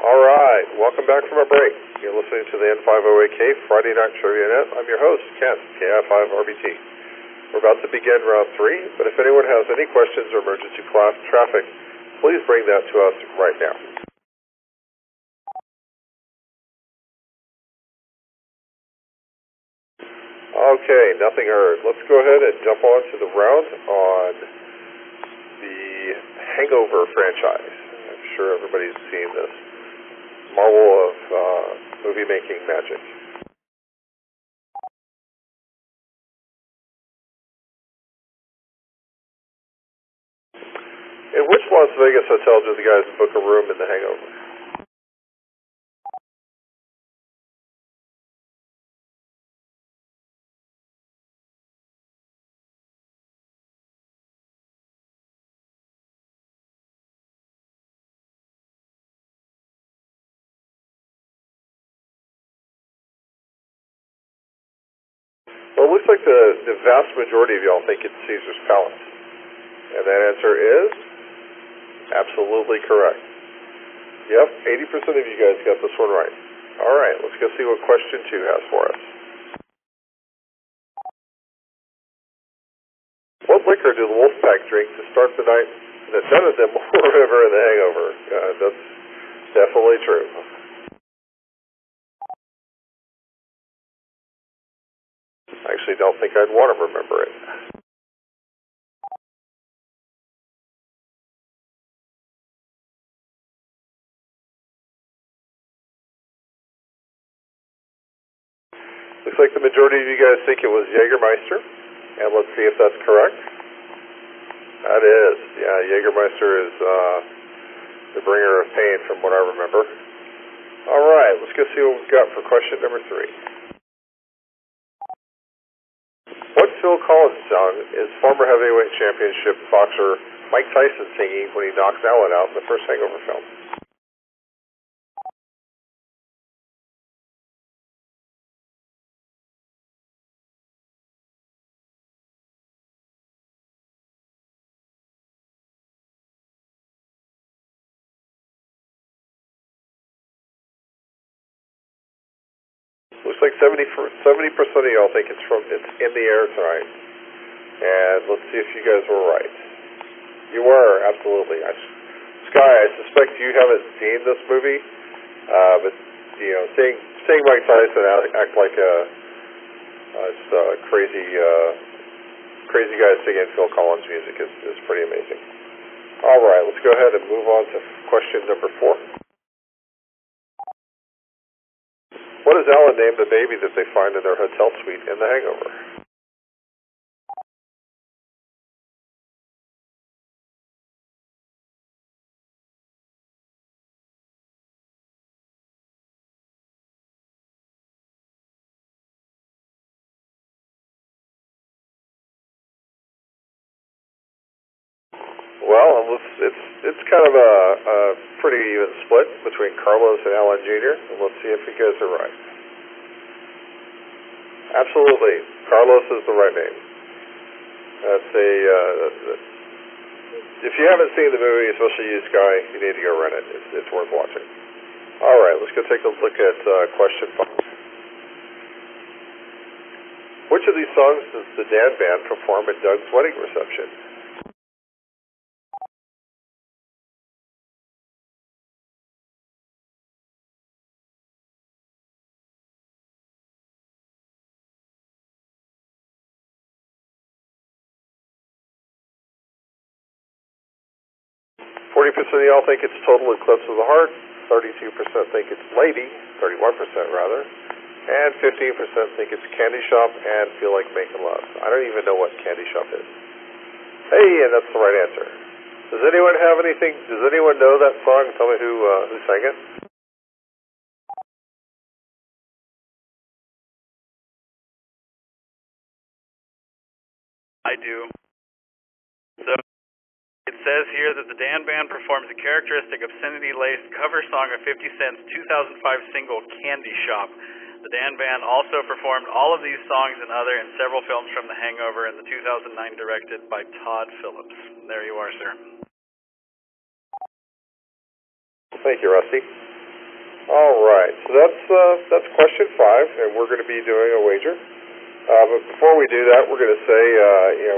All right, welcome back from our break. You're listening to the N508K Friday Night Trivia Net. I'm your host, Ken, KI5RBT. We're about to begin round 3, but if anyone has any questions or emergency class traffic, please bring that to us right now. Okay, nothing heard. Let's go ahead and jump on to the round on the Hangover franchise. I'm sure everybody's seen this marvel of movie-making magic. In which Las Vegas hotel did the guys book a room in The Hangover? Well, it looks like the vast majority of y'all think it's Caesar's Palace. And that answer is absolutely correct. Yep, 80% of you guys got this one right. All right, let's go see what question 2 has for us. What liquor do the Wolfpack drink to start the night that none of them will remember in The Hangover? That's definitely true. I actually don't think I'd want to remember it. Looks like the majority of you guys think it was Jägermeister, and let's see if that's correct. That is, yeah, Jägermeister is the bringer of pain from what I remember. All right, let's go see what we've got for question number 3. What Phil Collins song is former heavyweight championship boxer Mike Tyson singing when he knocks Allen out in the first Hangover film? Looks like 70% of y'all think it's In the Air Tonight. And let's see if you guys were right. You were, absolutely. Sky, I suspect you haven't seen this movie, but you know, seeing Mike Tyson act like a crazy guy singing Phil Collins music is pretty amazing. All right, let's go ahead and move on to question number 4. What does Alan name the baby that they find in their hotel suite in The Hangover? Well, it's kind of a pretty even split between Carlos and Alan Jr. And let's see if you guys are right. Absolutely, Carlos is the right name. That's if you haven't seen the movie, especially you, Sky, you need to go rent it. It's worth watching. All right, let's go take a look at question 5. Which of these songs does the Dan Band perform at Doug's wedding reception? % of y'all think it's Total Eclipse of the Heart, 32% think it's Lady, 31% rather, and 15% think it's Candy Shop and Feel Like Making Love. I don't even know what Candy Shop is. Hey, and that's the right answer. Does anyone have anything? Does anyone know that song? Tell me who sang it. I do. So it says here that the Dan Band performs a characteristic obscenity-laced cover song of 50 Cent's 2005 single Candy Shop. The Dan Band also performed all of these songs and other in several films from The Hangover in the 2009 directed by Todd Phillips. There you are, sir. Thank you, Rusty. All right, so that's question 5, and we're going to be doing a wager. But before we do that, we're going to say,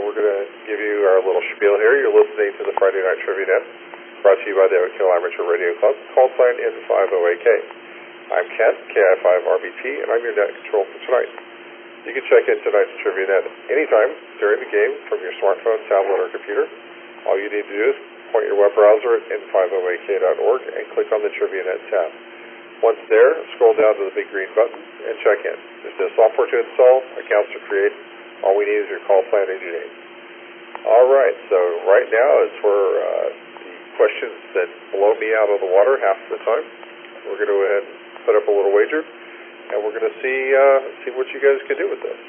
we're going to give you our little spiel here. You're listening to the Friday Night Trivia Net, brought to you by the Oak Hill Amateur Radio Club, call sign N50AK. I'm Kent, KI5RBT, and I'm your net control for tonight. You can check in tonight's Trivia Net anytime during the game from your smartphone, tablet, or computer. All you need to do is point your web browser at n50ak.org and click on the Trivia Net tab. Once there, scroll down to the big green button and check in. There's no software to install, accounts to create. All we need is your call sign and your name. All right, so right now is for the questions that blow me out of the water half the time. We're going to go ahead and put up a little wager, and we're going to see what you guys can do with this.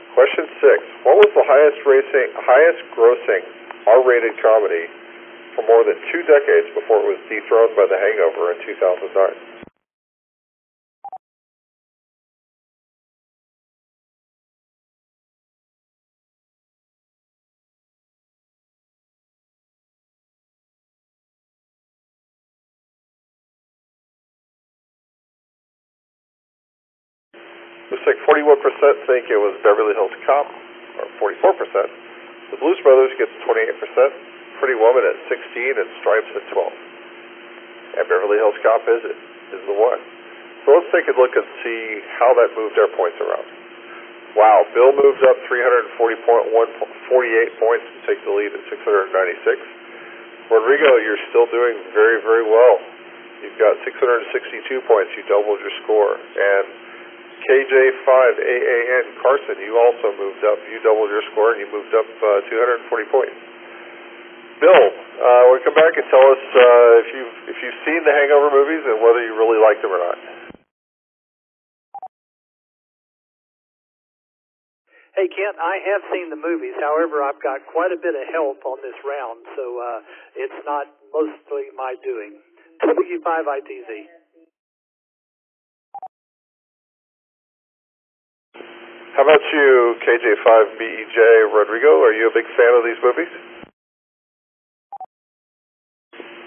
Question 6. What was the highest grossing R-rated comedy for more than 2 decades before it was dethroned by The Hangover in 2009? Looks like 41% think it was Beverly Hills Cop, or 44%. The Blues Brothers gets 28%, Pretty Woman at 16, and Stripes at 12. And Beverly Hills Cop is the one. So let's take a look and see how that moved our points around. Wow, Bill moved up 348 points to take the lead at 696. Rodrigo, you're still doing very, very well. You've got 662 points. You doubled your score. And KJ5AAN Carson, you also moved up. You doubled your score, and you moved up 240 points. Bill, will you come back and tell us if you've seen the Hangover movies and whether you really liked them or not? Hey, Kent, I have seen the movies. However, I've got quite a bit of help on this round, so it's not mostly my doing. W5ITZ. How about you, KJ5BEJ Rodrigo? Are you a big fan of these movies?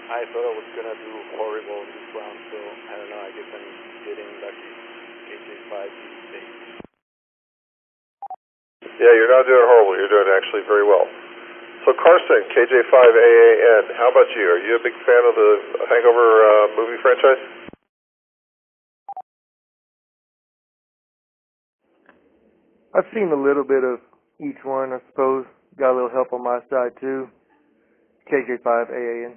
I thought I was going to do horrible this round, so I don't know, I guess I'm getting lucky. KJ5BEJ. Yeah, you're not doing horrible. You're doing actually very well. So Carson, KJ5AAN, how about you? Are you a big fan of the Hangover movie franchise? I've seen a little bit of each one, I suppose. Got a little help on my side, too. KJ5AAN.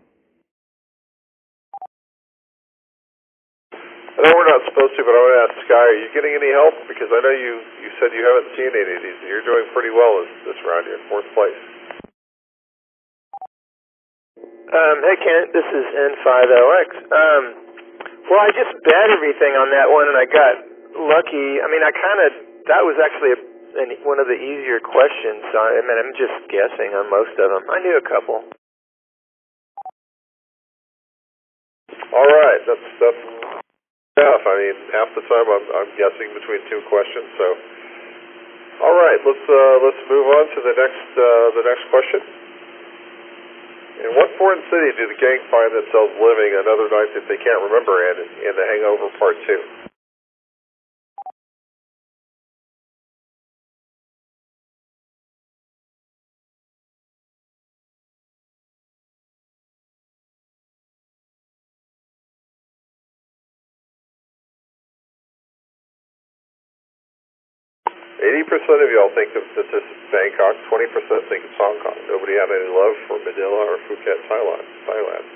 I know we're not supposed to, but I want to ask Sky, are you getting any help? Because I know you said you haven't seen any of these, and you're doing pretty well this round. You're in 4th place. Hey, Kent, this is N50X. Well, I just bet everything on that one, and I got lucky. I mean, that was actually one of the easier questions. So, I mean, I'm just guessing on most of them. I knew a couple. All right, that's enough. I mean, half the time I'm guessing between 2 questions. So, all right, let's move on to the next question. In what foreign city do the gang find themselves living another night that they can't remember in The Hangover Part 2? % of y'all think that this is Bangkok, 20% think it's Hong Kong. Nobody had any love for Manila or Phuket, Thailand.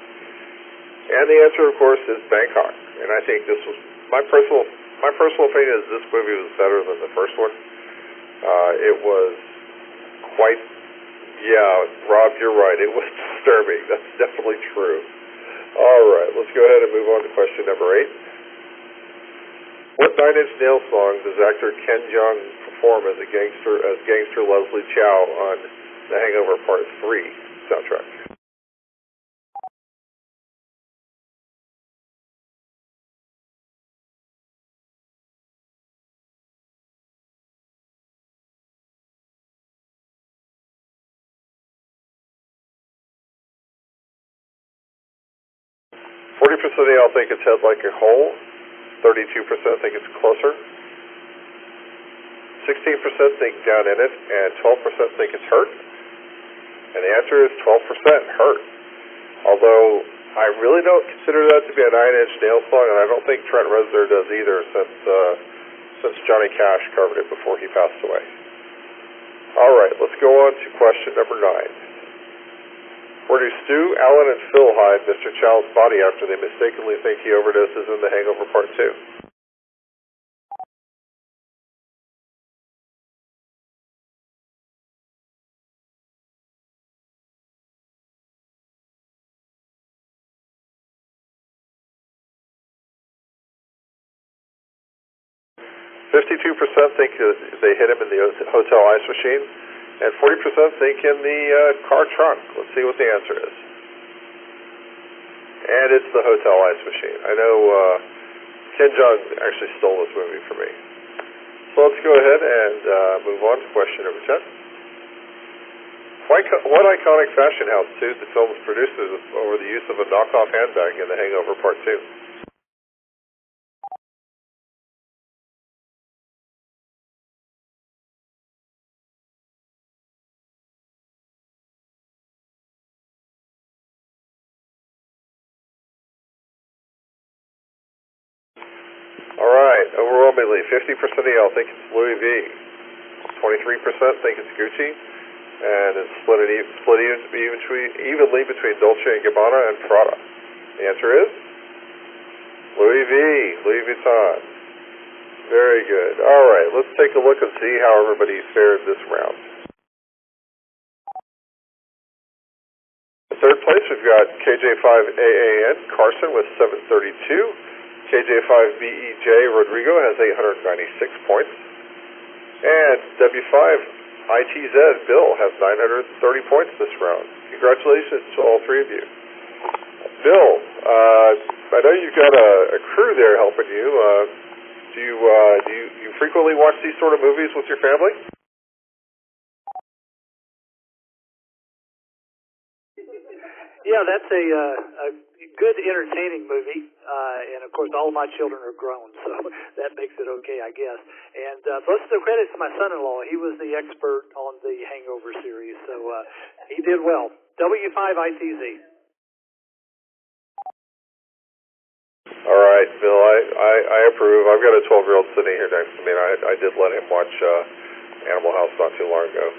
And the answer, of course, is Bangkok. And I think this was my personal opinion is this movie was better than the first one. It was quite, Rob, you're right. It was disturbing. That's definitely true. All right, let's go ahead and move on to question number 8. What Nine Inch Nails song does actor Ken Jeong perform as gangster Leslie Chow on The Hangover Part 3 soundtrack? 30% of y'all think it's head like a hole. 32% think it's closer. 16% think down in it, and 12% think it's hurt. And the answer is 12% hurt. Although I really don't consider that to be a 9-inch nail slug, and I don't think Trent Reznor does either, since Johnny Cash covered it before he passed away. All right, let's go on to question number 9. Where do Stu, Alan, and Phil hide Mr. Chow's body after they mistakenly think he overdoses in The Hangover Part 2? 52% think they hit him in the hotel ice machine, and 40% think in the car trunk. Let's see what the answer is. And it's the hotel ice machine. I know Ken Jeong actually stole this movie from me. So let's go ahead and move on to question number 10. What iconic fashion house sued the film's producers over the use of a knockoff handbag in The Hangover Part 2? All right, overwhelmingly, 50% of y'all think it's Louis V. 23% think it's Gucci, and it's split evenly between Dolce & Gabbana and Prada. The answer is Louis V, Louis Vuitton. Very good. All right, let's take a look and see how everybody fared this round. In third place, we've got KJ5AAN Carson with 732. KJ5BEJ Rodrigo has 896 points. And W5ITZ Bill has 930 points this round. Congratulations to all three of you. Bill, I know you've got a crew there helping you. Do you frequently watch these sort of movies with your family? Yeah, that's a good, entertaining movie, and of course all of my children are grown, so that makes it okay, I guess. And most of the credit to my son-in-law. He was the expert on the Hangover series, so he did well. W5ITZ. All right, Bill, I approve. I've got a 12-year-old sitting here next to me, and I did let him watch Animal House not too long ago.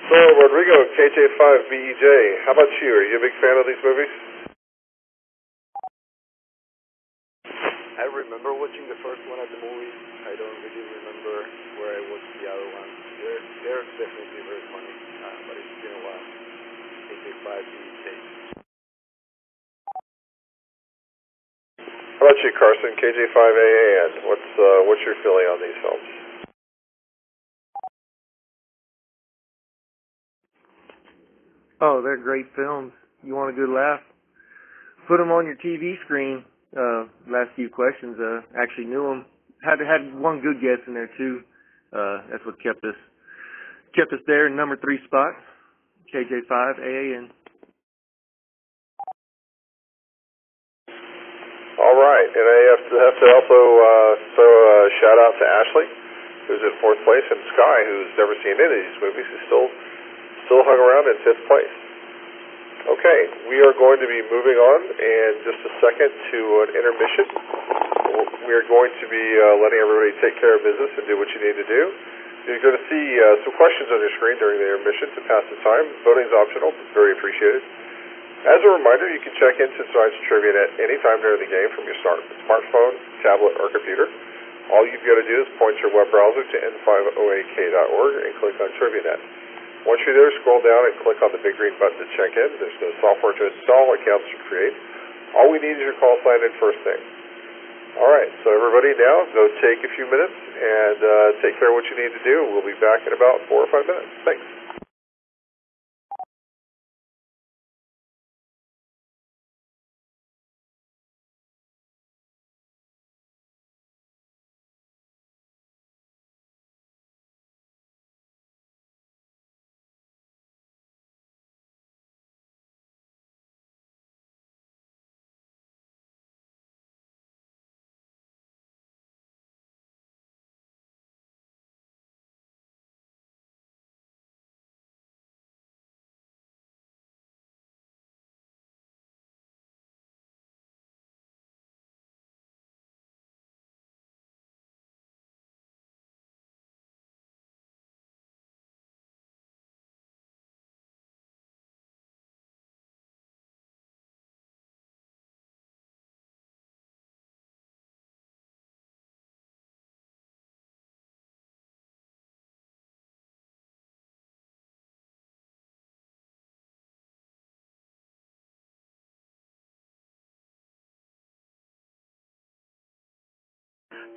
So, Rodrigo, KJ5BEJ, how about you? Are you a big fan of these movies? I remember watching the first one at the movies. I don't really remember where I watched the other ones. They're definitely very funny, but it's been a while. KJ5BEJ. How about you, Carson? KJ5AAN. What's your feeling on these films? Oh, they're great films. You want a good laugh? Put them on your TV screen. Last few questions, actually knew them. Had one good guess in there too. That's what kept us there in number 3 spot. KJ5AAN. All right, and I have to also throw a shout out to Ashley, who's in 4th place, and Sky, who's never seen any of these movies, who's still hung around in 5th place. Okay, we are going to be moving on in just a second to an intermission. We are going to be letting everybody take care of business and do what you need to do. You're going to see some questions on your screen during the intermission to pass the time. Voting's optional. It's very appreciated. As a reminder, you can check into tonight's trivia at any time during the game from your smartphone, tablet, or computer. All you've got to do is point your web browser to n5oak.org and click on TriviaNet. Once you're there, scroll down and click on the big green button to check in. There's no software to install, accounts to create. All we need is your call sign and first name. All right, so everybody now, go take a few minutes and take care of what you need to do. We'll be back in about 4 or 5 minutes. Thanks.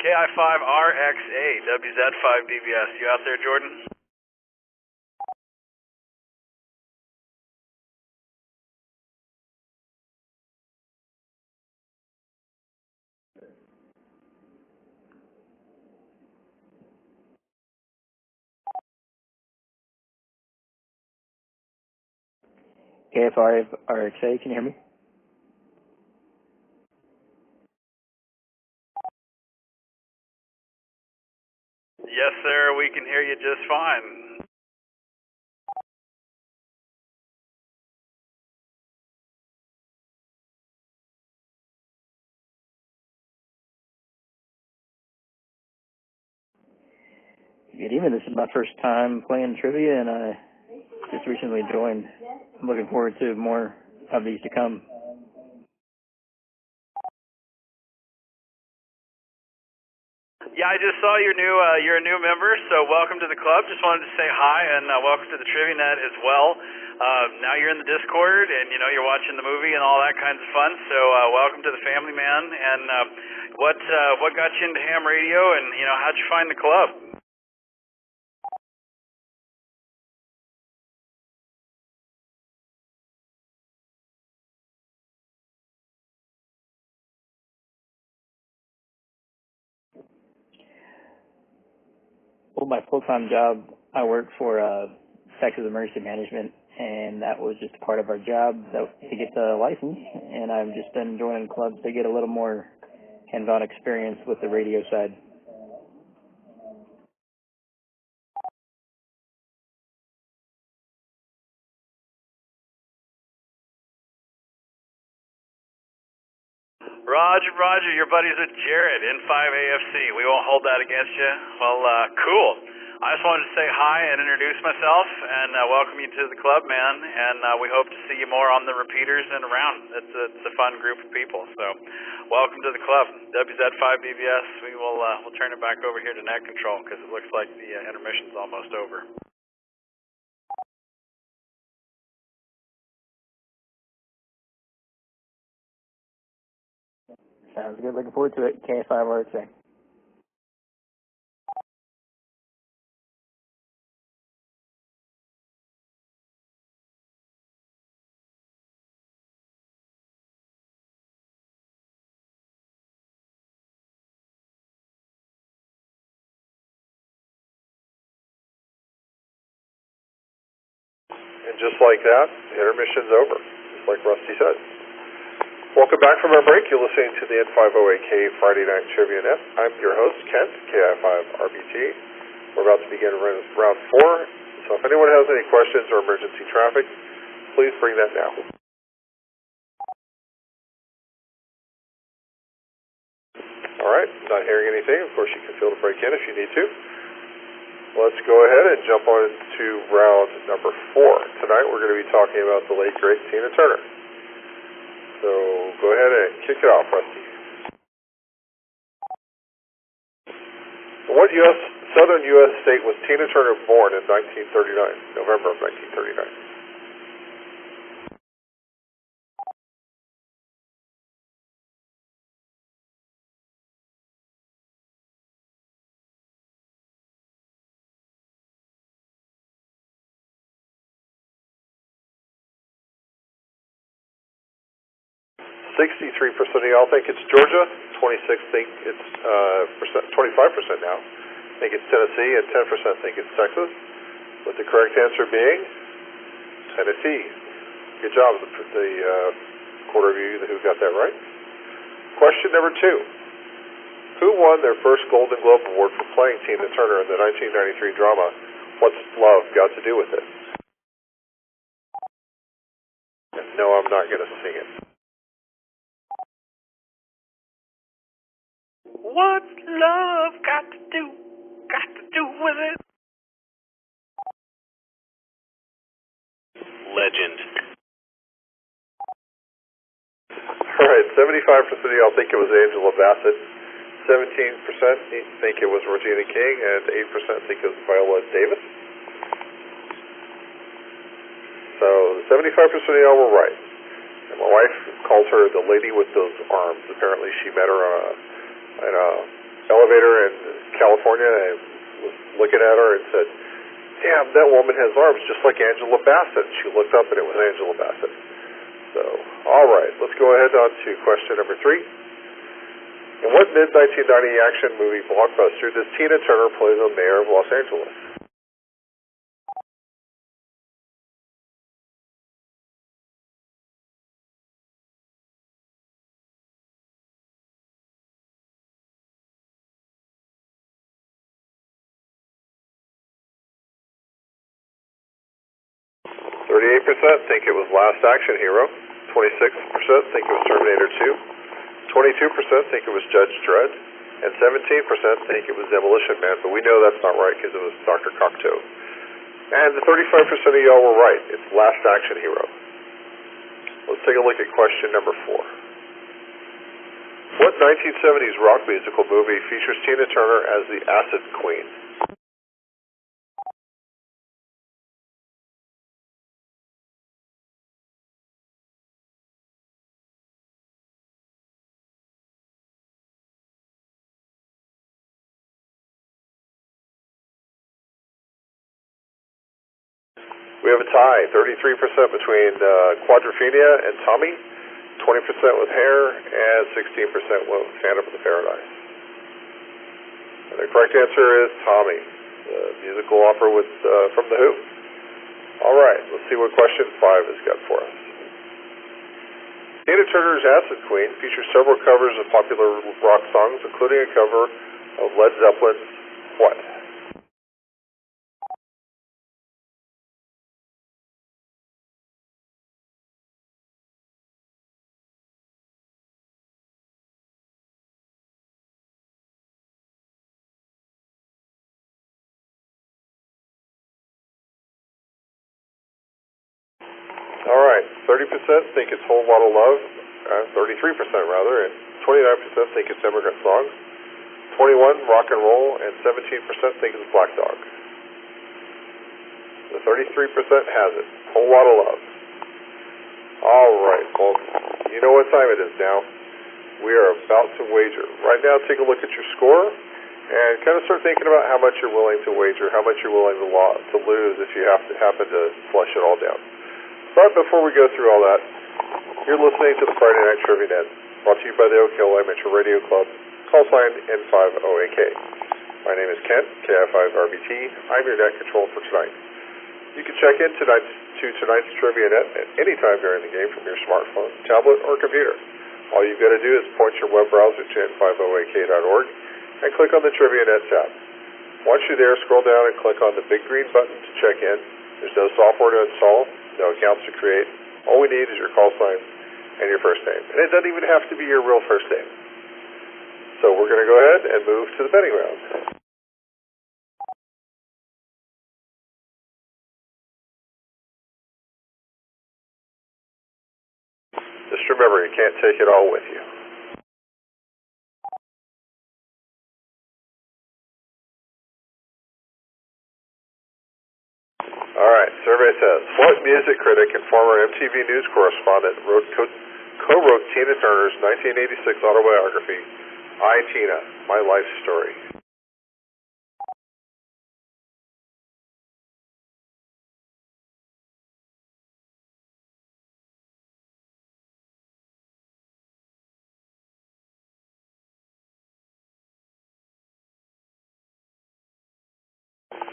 KI5RXA, WZ5DBS. You out there, Jordan? KI5RXA, can you hear me? Yes, sir, we can hear you just fine. Good evening. This is my first time playing trivia, and I just recently joined. I'm looking forward to more of these to come. Yeah, I just saw you're a new member, so welcome to the club. Just wanted to say hi and welcome to the Trivia Net as well. Now you're in the Discord and you're watching the movie and all that kinds of fun. So welcome to the family, man. And what got you into ham radio, and how'd you find the club? Well, my full-time job, I work for Texas Emergency Management, and that was just part of our job to get the license. And I've just been joining clubs to get a little more hands-on experience with the radio side. Roger, your buddies with Jared, N5AFC. We won't hold that against you. Well, cool. I just wanted to say hi and introduce myself and welcome you to the club, man. And we hope to see you more on the repeaters and around. It's a fun group of people. So welcome to the club. WZ5DBS. We'll turn it back over here to net control because it looks like the intermission's almost over. Sounds good. Looking forward to it. KI5RXA. And just like that, intermission's over, just like Rusty said. Welcome back from our break. You're listening to the N5OAK Friday Night Trivia Net. I'm your host, Kent, KI5RBT. We're about to begin round 4, so if anyone has any questions or emergency traffic, please bring that now. All right, not hearing anything. Of course, you can feel the break in if you need to. Let's go ahead and jump on to round number 4. Tonight we're going to be talking about the late, great Tina Turner. So go ahead and kick it off, Rusty. What southern U.S. state was Tina Turner born in 1939, November of 1939? .63% of y'all think it's Georgia, 26% think it's 25% now think it's Tennessee, and 10% think it's Texas, with the correct answer being Tennessee. Good job, the quarter of you who got that right. Question number 2. Who won their first Golden Globe Award for playing Tina Turner in the 1993 drama What's Love Got to Do with It? And no, I'm not going to sing it. What's love got to do with it? Legend. All right, 75% of y'all think it was Angela Bassett, 17% think it was Regina King, and 8% think it was Viola Davis. So 75% of y'all were right. And my wife calls her the lady with those arms. Apparently she met her on an elevator in California and was looking at her and said, damn, that woman has arms just like Angela Bassett. She looked up and it was Angela Bassett. So, all right, let's go ahead on to question number 3. In what mid-1990 action movie blockbuster does Tina Turner play the mayor of Los Angeles? Think it was Last Action Hero. 26% think it was Terminator 2. 22% think it was Judge Dredd. And 17% think it was Demolition Man, but we know that's not right because it was Dr. Cocteau. And the 35% of y'all were right. It's Last Action Hero. Let's take a look at question number 4. What 1970s rock musical movie features Tina Turner as the Acid Queen? We have a tie, 33% between Quadrophenia and Tommy, 20% with Hair, and 16% with Phantom of the Paradise. And the correct answer is Tommy, the musical opera with from The Who. All right, let's see what question 5 has got for us. Tina Turner's Acid Queen features several covers of popular rock songs, including a cover of Led Zeppelin's What? All right, 30% think it's Whole Lotta Love, 33% rather, and 29% think it's Immigrant Song, 21% Rock and Roll, and 17% think it's Black Dog. The 33% has it, Whole Lotta Love. All right, folks, you know what time it is now. We are about to wager. Right now, take a look at your score and kind of start thinking about how much you're willing to wager, how much you're willing to lose if you happen to flush it all down. But before we go through all that, you're listening to the Friday Night Trivia Net, brought to you by the Oak Hill Amateur Radio Club, call sign N50AK. My name is Kent, KI5RBT. I'm your net control for tonight. You can check in tonight's Trivia Net at any time during the game from your smartphone, tablet, or computer. All you've got to do is point your web browser to n50ak.org and click on the Trivia Net tab. Once you're there, scroll down and click on the big green button to check in. There's no software to install, no accounts to create. All we need is your call sign and your first name. And it doesn't even have to be your real first name. So we're going to go ahead and move to the betting round. Just remember, you can't take it all with you. All right, survey says, what music critic and former MTV News correspondent co-wrote Tina Turner's 1986 autobiography, I, Tina, My Life Story?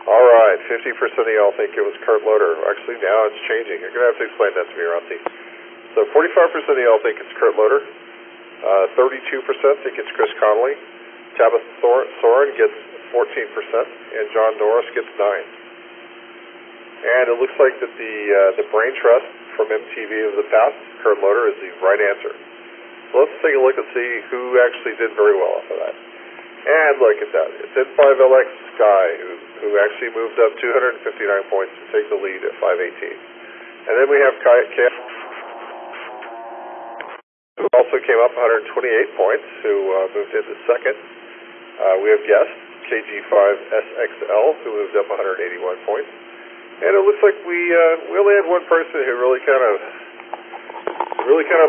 All right, 50% of y'all think it was Kurt Loder. Actually, now it's changing. You're going to have to explain that to me, Ronti. So 45% of y'all think it's Kurt Loder. 32% think it's Chris Connolly. Tabitha Soren gets 14%, and John Norris gets 9%. And it looks like that the brain trust from MTV of the past, Kurt Loder, is the right answer. So let's take a look and see who actually did very well off of that. And look at that. It's N5LX Sky, who actually moved up 259 points to take the lead at 518. And then we have KF, who also came up 128 points, who moved into second. We have guest, KG5SXL, who moved up 181 points. And it looks like we only had one person who really kind of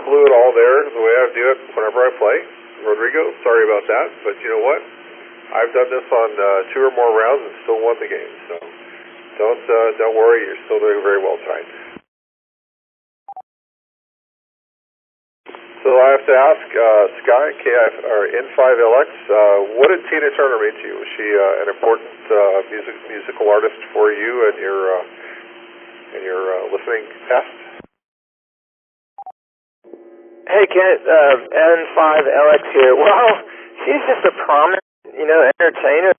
blew it all there, the way I do it whenever I play. Rodrigo, sorry about that, but you know what? I've done this on 2 or more rounds and still won the game. So don't worry, you're still doing very well tonight. So I have to ask Sky, N5LX, what did Tina Turner mean to you? Was she an important musical artist for you and your listening test? Hey Kent, N5LX here. Well, she's just a prominent, entertainer,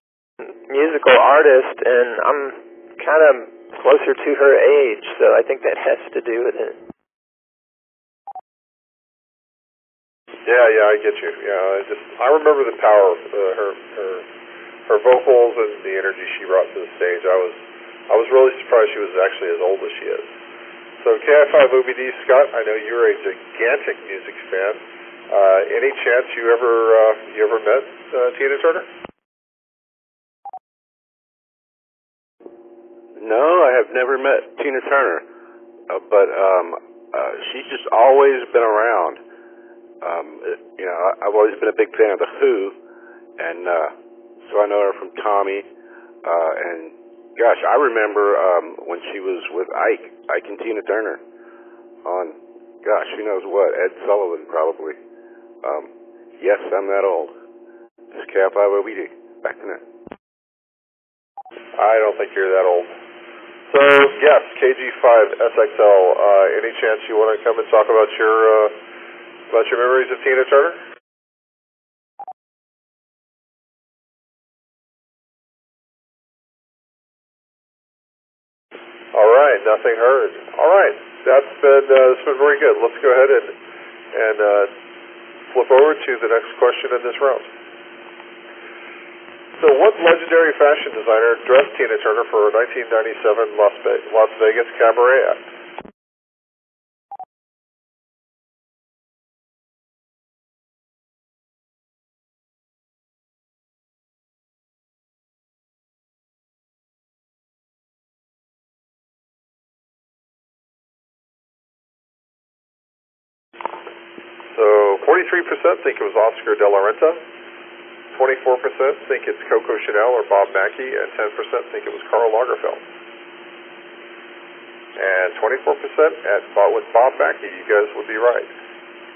musical artist, and I'm kind of closer to her age, so I think that has to do with it. Yeah, I get you. Yeah, I remember the power of her vocals and the energy she brought to the stage. I was really surprised she was actually as old as she is. So KI5OBD, Scott, I know you're a gigantic music fan. Any chance you ever met Tina Turner? No, I have never met Tina Turner, but she's just always been around. I've always been a big fan of The Who, and so I know her from Tommy, and gosh, I remember when she was with Ike and Tina Turner on, gosh, who knows what, Ed Sullivan probably. Yes, I'm that old. This is KI5OBD, back to net. I don't think you're that old. So, yes, KG5SXL, any chance you want to come and talk about your memories of Tina Turner? All right, nothing heard. All right, that's been very good. Let's go ahead and flip over to the next question in this round. So what legendary fashion designer dressed Tina Turner for a 1997 Las Vegas cabaret act? So 43% think it was Oscar De La Renta, 24% think it's Coco Chanel or Bob Mackie, and 10% think it was Karl Lagerfeld. And 24% with Bob Mackie, you guys would be right.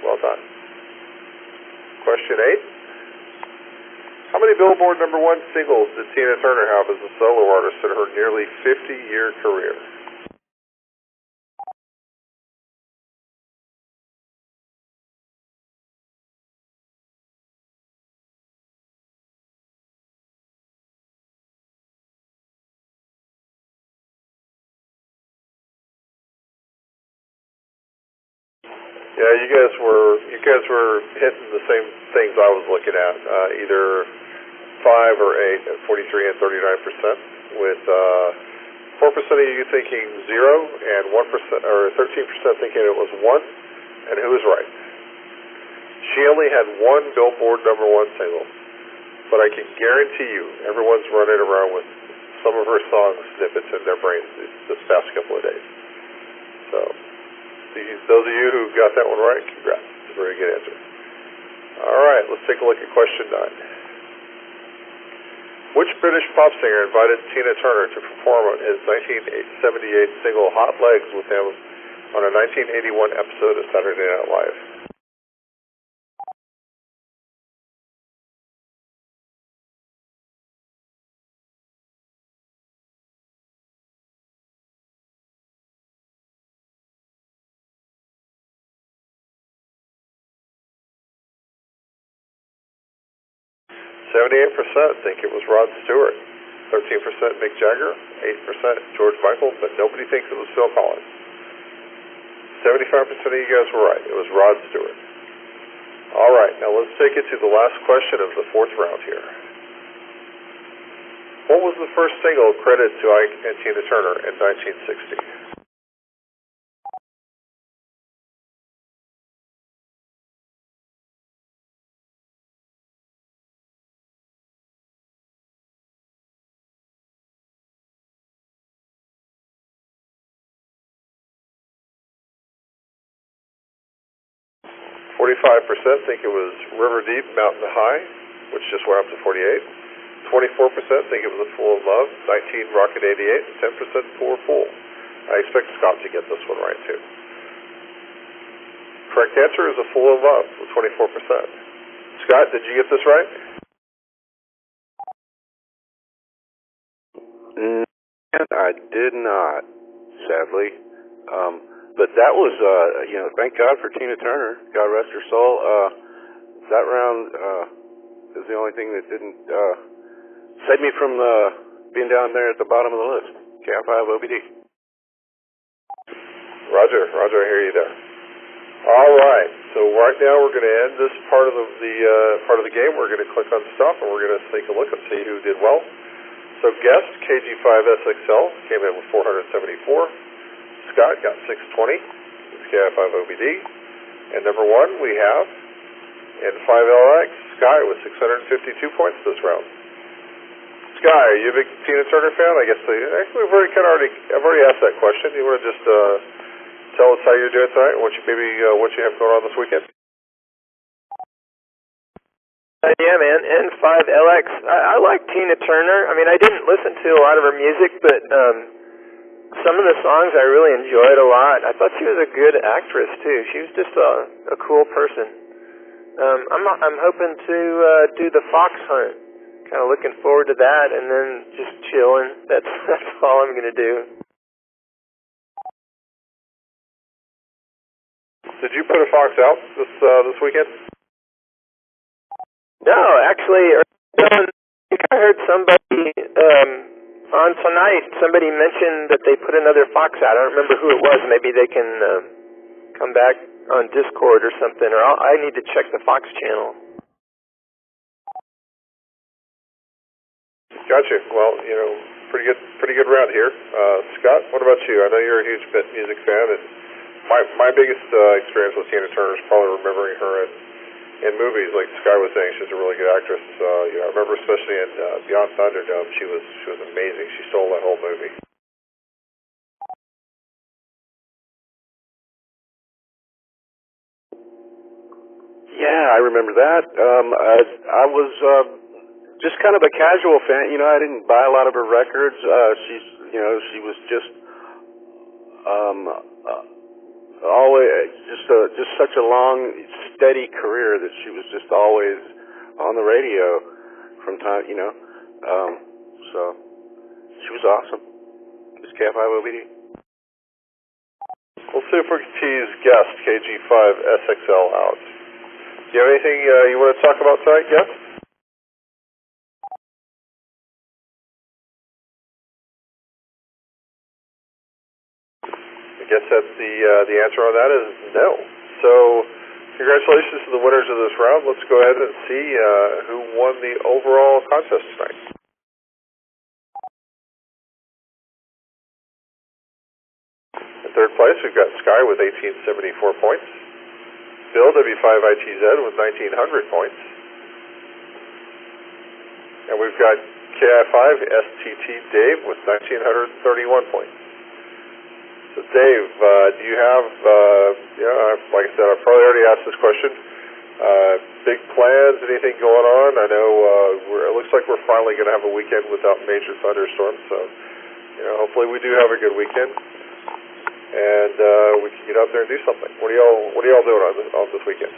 Well done. Question 8. How many Billboard #1 singles did Tina Turner have as a solo artist in her nearly 50-year career? Yeah, you guys were hitting the same things I was looking at, either 5 or 8 at 43 and 39%, with 4% of you thinking 0 and 1% or 13% thinking it was 1. And who was right? She only had one Billboard #1 single, but I can guarantee you everyone's running around with some of her song snippets in their brains this past couple of days. So those of you who got that one right, congrats. It's a very good answer. All right, let's take a look at question 9. Which British pop singer invited Tina Turner to perform on his 1978 single Hot Legs with him on a 1981 episode of Saturday Night Live? %, think it was Rod Stewart. 13% Mick Jagger, 8% George Michael, but nobody thinks it was Phil Collins. 75% of you guys were right. It was Rod Stewart. All right, now let's take it to the last question of the 4th round here. What was the first single credited to Ike and Tina Turner in 1960? %, think it was River Deep, Mountain High, which just went up to 48. 24% think it was a Fool in Love, 19 Rocket 88, and 10% Poor Fool. I expect Scott to get this one right, too. Correct answer is a Fool in Love with 24%. Scott, did you get this right? I did not, sadly. But that was, thank God for Tina Turner. God rest her soul. That round is the only thing that didn't save me from being down there at the bottom of the list. KI5 OBD. Roger, I hear you there. All right, so right now we're going to end this part of the game. We're going to click on stop, and we're going to take a look and see who did well. So guest, KG5SXL, came in with 474. Scott got 620. It's KI5OBD. And number one, we have, in 5LX, Sky with 652 points this round. Sky, are you a big Tina Turner fan? I guess actually I've already asked that question. You want to just tell us how you're doing tonight, and what you have going on this weekend? Yeah, man, N5LX. I like Tina Turner. I mean, I didn't listen to a lot of her music, but some of the songs I really enjoyed a lot. I thought she was a good actress, too. She was just a cool person. I'm hoping to do the fox hunt. Kind of looking forward to that, and then just chilling. That's all I'm going to do. Did you put a fox out this weekend? No, actually, I think I heard somebody on tonight. Somebody mentioned that they put another fox out. I don't remember who it was. Maybe they can come back on Discord or something. Or I need to check the Fox channel. Gotcha. Well, pretty good round here. Scott, what about you? I know you're a huge music fan, and my biggest experience with Tina Turner is probably remembering her in movies. Like Sky was saying, she's a really good actress. I remember especially in Beyond Thunderdome, she was amazing. She stole that whole movie. Yeah, I remember that. I was just kind of a casual fan. I didn't buy a lot of her records. She was just always just such a long, steady career that she was just always on the radio from time. So she was awesome. Just KI5OBD. We'll see if we can tease guest KG5SXL out. Do you have anything you want to talk about tonight, guest? I guess that's the answer on that is no. So, congratulations to the winners of this round. Let's go ahead and see who won the overall contest tonight. In third place, we've got Sky with 1874 points. Bill, W5ITZ, with 1,900 points. And we've got KI5STT Dave with 1,931 points. So Dave, do you have, like I said, I've probably already asked this question, big plans, anything going on? I know it looks like we're finally going to have a weekend without major thunderstorms, so hopefully we do have a good weekend, and we can get out there and do something. What are y'all doing on this weekend?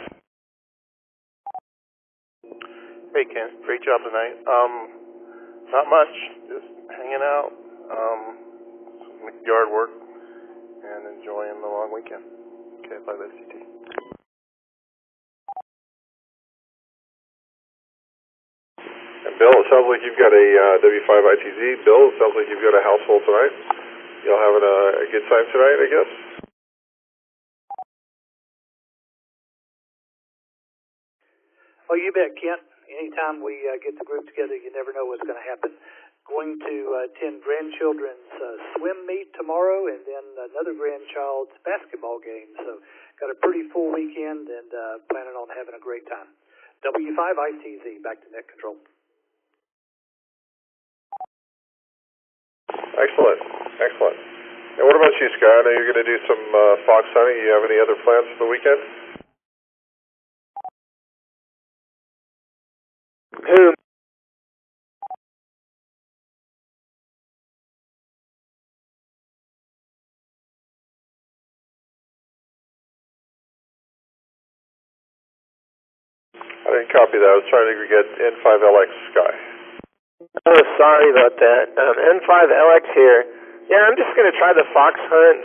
Hey Ken, great job tonight. Not much, just hanging out, some yard work, and enjoying the long weekend. KI5STT. And Bill, it sounds like you've got a W5ITZ. Bill, it sounds like you've got a household tonight. Y'all having a good time tonight, I guess? Oh, you bet, Kent. Anytime we get the group together, you never know what's going to happen. Going to attend grandchildren's swim meet tomorrow, and then another grandchild's basketball game. So got a pretty full weekend, and planning on having a great time. W5ITZ, back to net control. Excellent. And what about you, Scott? I know you're going to do some fox hunting. You have any other plans for the weekend? Who? I didn't copy that. I was trying to get N5LX Sky. Oh, sorry about that. N5LX here. Yeah, I'm just going to try the fox hunt.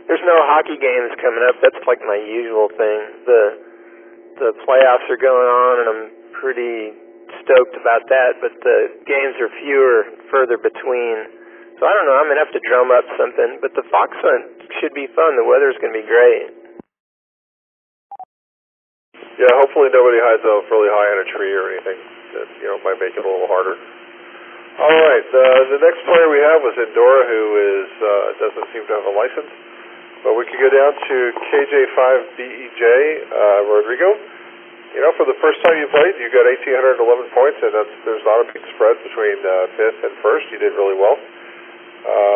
There's no hockey games coming up. That's like my usual thing. The playoffs are going on, and I'm pretty stoked about that, but the games are fewer, further between. So I don't know, I'm going to have to drum up something, but the fox hunt should be fun. The weather's going to be great. Yeah, hopefully nobody hides out really high in a tree or anything that, might make it a little harder. All right, the next player we have was Endora, who doesn't seem to have a license. But we could go down to KJ5BEJ, Rodrigo. For the first time you played, you got 1,811 points, and there's not a big spread between 5th and 1st. You did really well.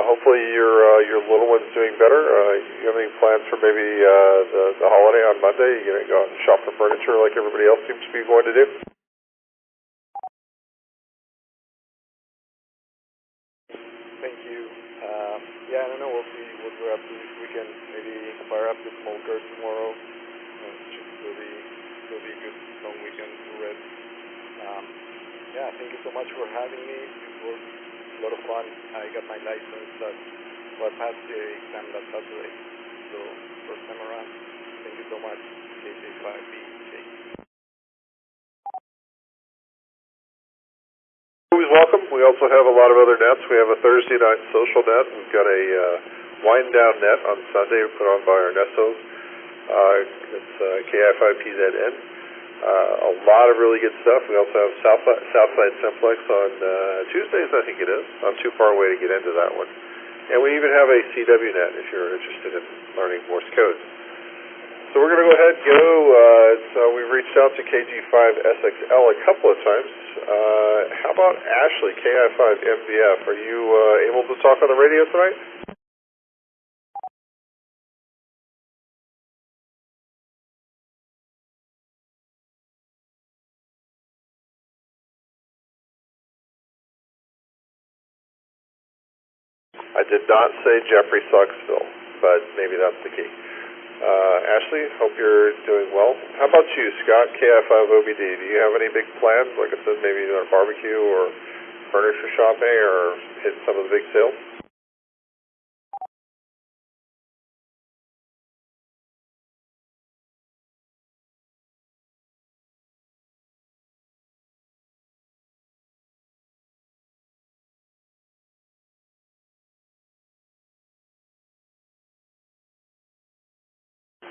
Hopefully your little one's doing better. You have any plans for maybe the holiday on Monday? You going to go out and shop for furniture like everybody else seems to be going to do? Thank you. Yeah, I don't know. We'll see what we're up to this weekend. Maybe fire up the smoker tomorrow. Should still be a good long weekend to rest. Yeah, thank you so much for having me. It was a lot of fun. I got my license. I passed the exam last Saturday. So first time around. Thank you so much, KJ5BJ. Always welcome. We also have a lot of other nets. We have a Thursday night social net. We've got a wind down net on Sunday put on by Ernesto's. It's KI5PZN. A lot of really good stuff. We also have Southside Simplex on Tuesdays, I think it is. I'm too far away to get into that one. And we even have a CW net if you're interested in learning Morse code. So we're going to go ahead and go. So we've reached out to KG5SXL a couple of times. How about Ashley, KI5MVF? Are you able to talk on the radio tonight? I did not say Jeffrey Sucksville, but maybe that's the key. Ashley, hope you're doing well. How about you, Scott, KI5OBD? Do you have any big plans? Like I said, maybe a barbecue or furniture shopping or hit some of the big sales?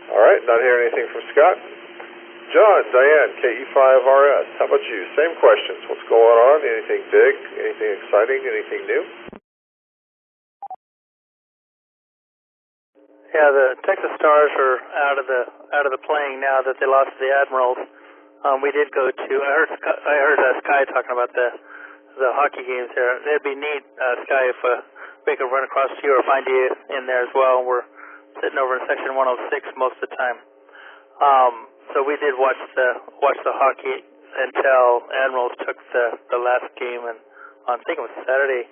All right, not hearing anything from Scott. John, Diane, KE5RS, how about you? Same questions. What's going on? Anything big? Anything exciting? Anything new? Yeah, the Texas Stars are out of the playing now that they lost to the Admirals. We did go to. I heard Sky talking about the hockey games there. It'd be neat, Sky, if we could run across to you or find you in there as well. We're sitting over in section 106 most of the time. So we did watch the hockey until Admirals took the last game, and I think it was Saturday.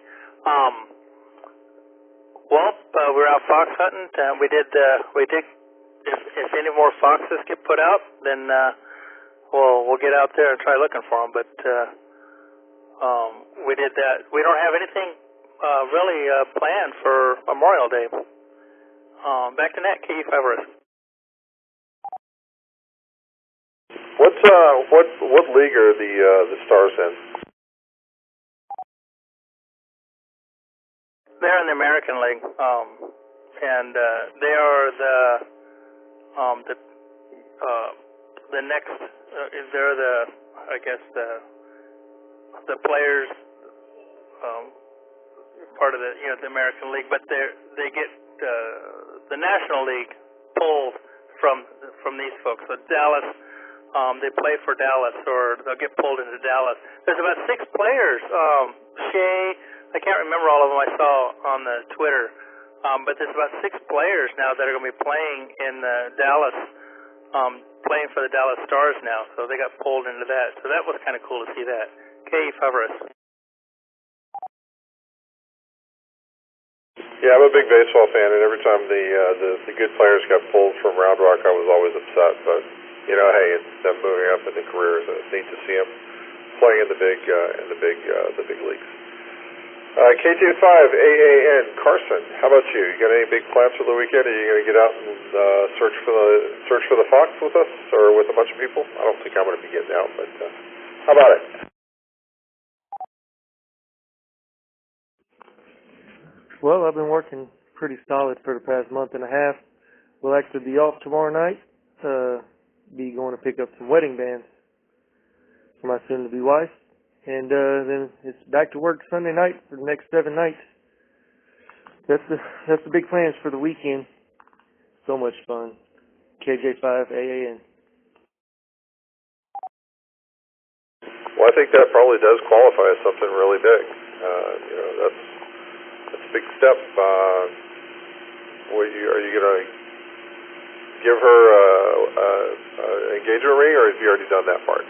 We're out fox hunting. We did. If any more foxes get put out, then we'll get out there and try looking for them. But we did that. We don't have anything really planned for Memorial Day. Back to net, KE5RS. What league are the Stars in? They're in the American League, and they are the next. They're the players part of the American League, but they get the National League pulled from these folks. So Dallas. They play for Dallas, or they'll get pulled into Dallas. There's about 6 players. Shea, I can't remember all of them I saw on the Twitter, but there's about 6 players now that are going to be playing in Dallas, playing for the Dallas Stars now. So they got pulled into that. So that was kind of cool to see that. KE5RS. Yeah, I'm a big baseball fan, and every time the good players got pulled from Round Rock, I was always upset, but hey, it's them moving up in the careers, and it's neat to see them playing in the big leagues. KJ5 AAN Carson, how about you? You got any big plans for the weekend? Are you going to get out and search for the fox with us, or with a bunch of people? I don't think I'm going to be getting out, but how about it? Well, I've been working pretty solid for the past month and a half. We'll actually be off tomorrow night. Be going to pick up some wedding bands for my soon-to-be wife. And then it's back to work Sunday night for the next 7 nights. That's the big plans for the weekend. So much fun. KJ5 AAN. Well, I think that probably does qualify as something really big. That's a big step. Are you going to give her an engagement ring, or have you already done that part?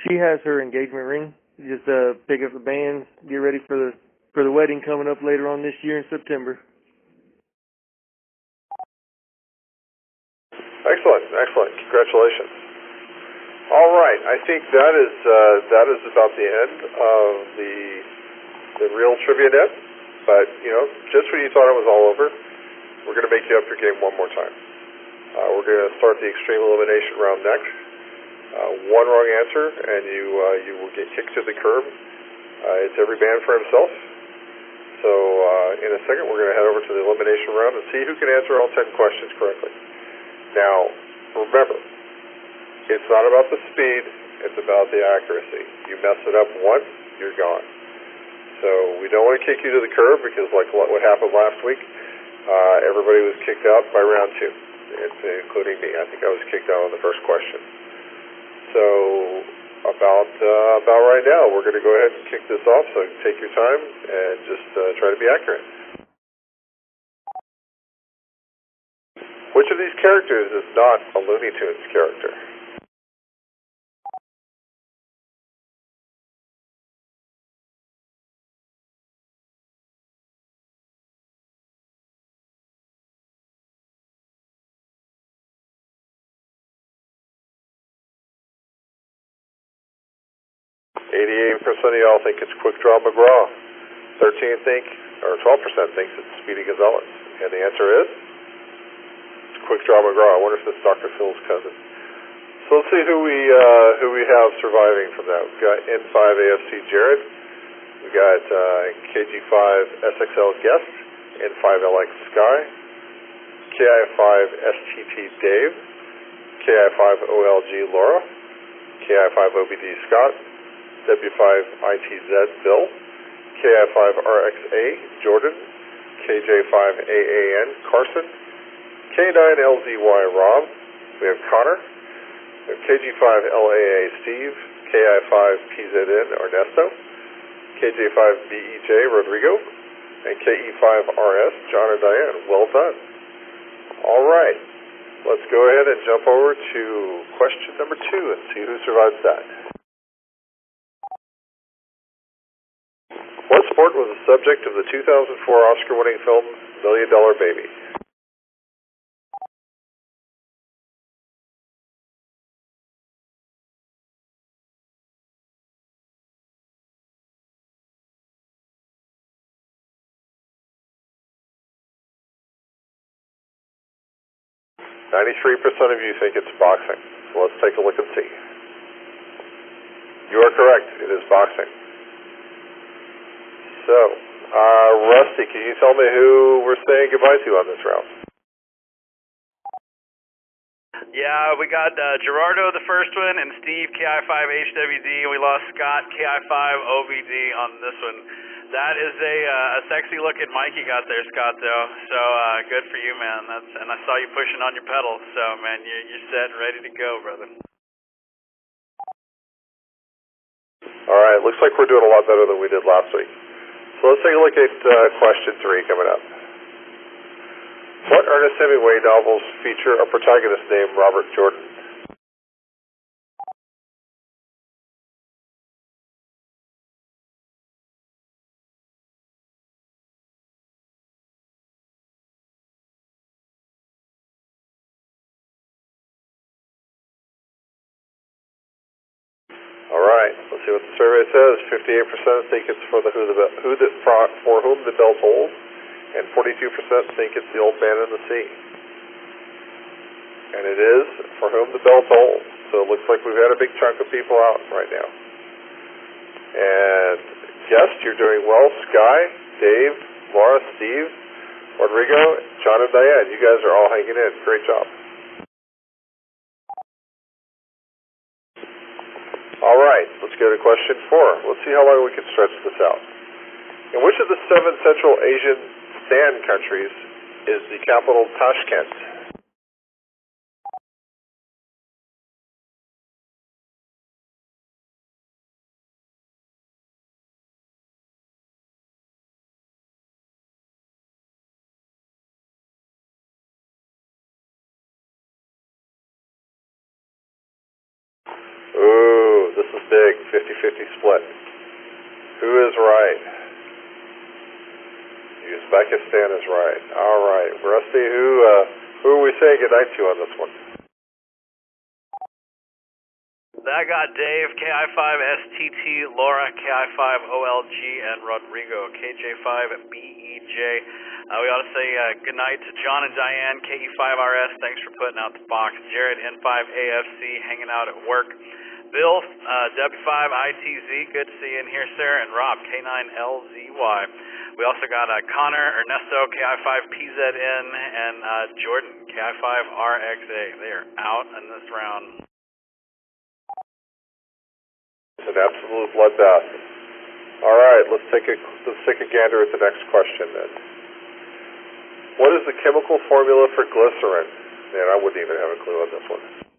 She has her engagement ring. Just pick up the bands, get ready for the wedding coming up later on this year in September. Excellent. Congratulations. All right, I think that is about the end of the real Trivia Net. But just when you thought it was all over, we're going to make you up your game one more time. We're going to start the extreme elimination round next. One wrong answer, and you will get kicked to the curb. It's every man for himself. So in a second, we're going to head over to the elimination round and see who can answer all 10 questions correctly. Now, remember, it's not about the speed, it's about the accuracy. You mess it up once, you're gone. So we don't want to kick you to the curb, because like what happened last week, everybody was kicked out by round 2, including me. I think I was kicked out on the first question. So about right now, we're going to go ahead and kick this off, so take your time and just try to be accurate. Which of these characters is not a Looney Tunes character? Percent of y'all think it's Quick Draw McGraw. 12% thinks it's Speedy Gonzalez. And the answer is it's Quick Draw McGraw. I wonder if it's Dr. Phil's cousin. So let's see who we have surviving from that. We've got N5 AFC Jared. We've got KG5 SXL Guest, N5LX Sky, KI5 STT Dave, KI5 OLG Laura, KI5 OBD Scott, W5 ITZ Bill, KI5 RXA Jordan, KJ5 AAN Carson, K9LZY Rob, we have Connor, we have KG5 LAA Steve, KI5 PZN Ernesto, KJ5 BEJ Rodrigo, and KE5 RS John and Diane. Well done. All right, let's go ahead and jump over to question number 2 and see who survives that. What sport was the subject of the 2004 Oscar-winning film $1 Million Baby? % of you think it's boxing. So let's take a look and see. You are correct. It is boxing. So, Rusty, can you tell me who we're saying goodbye to on this round? Yeah, we got Gerardo the first one, and Steve KI5 HWD. We lost Scott KI5 OVD on this one. That is a sexy looking mic you got there, Scott, though. So good for you, man. And I saw you pushing on your pedal. So, man, you're set and ready to go, brother. All right, looks like we're doing a lot better than we did last week. So let's take a look at question 3 coming up. What Ernest Hemingway novels feature a protagonist named Robert Jordan? right, let's see what the survey says. 58% think it's for for whom the bell tolls, and 42% think it's the old man in the sea. And it is for whom the bell tolls. So it looks like we've had a big chunk of people out right now. And guest, you're doing well. Sky, Dave, Laura, Steve, Rodrigo, John, and Diane. You guys are all hanging in. Great job. All right, let's go to question 4. Let's see how long we can stretch this out. In which of the 7 Central Asian Stan countries is the capital Tashkent? Ooh, this is big. 50-50 split. Who is right? Uzbekistan is right. All right, Rusty, who are we saying goodnight to on this one? That got Dave, KI5STT, Laura, KI5OLG, and Rodrigo, KJ5BEJ. We ought to say goodnight to John and Diane, KE5RS, thanks for putting out the box. Jared, N5AFC, hanging out at work. Bill, W5ITZ, good to see you in here, sir. And Rob, K9LZY. We also got Connor, Ernesto, KI5PZN, and Jordan, KI5RXA. They are out in this round. It's an absolute bloodbath. All right, let's take a gander at the next question then. What is the chemical formula for glycerin? Man, I wouldn't even have a clue on this one.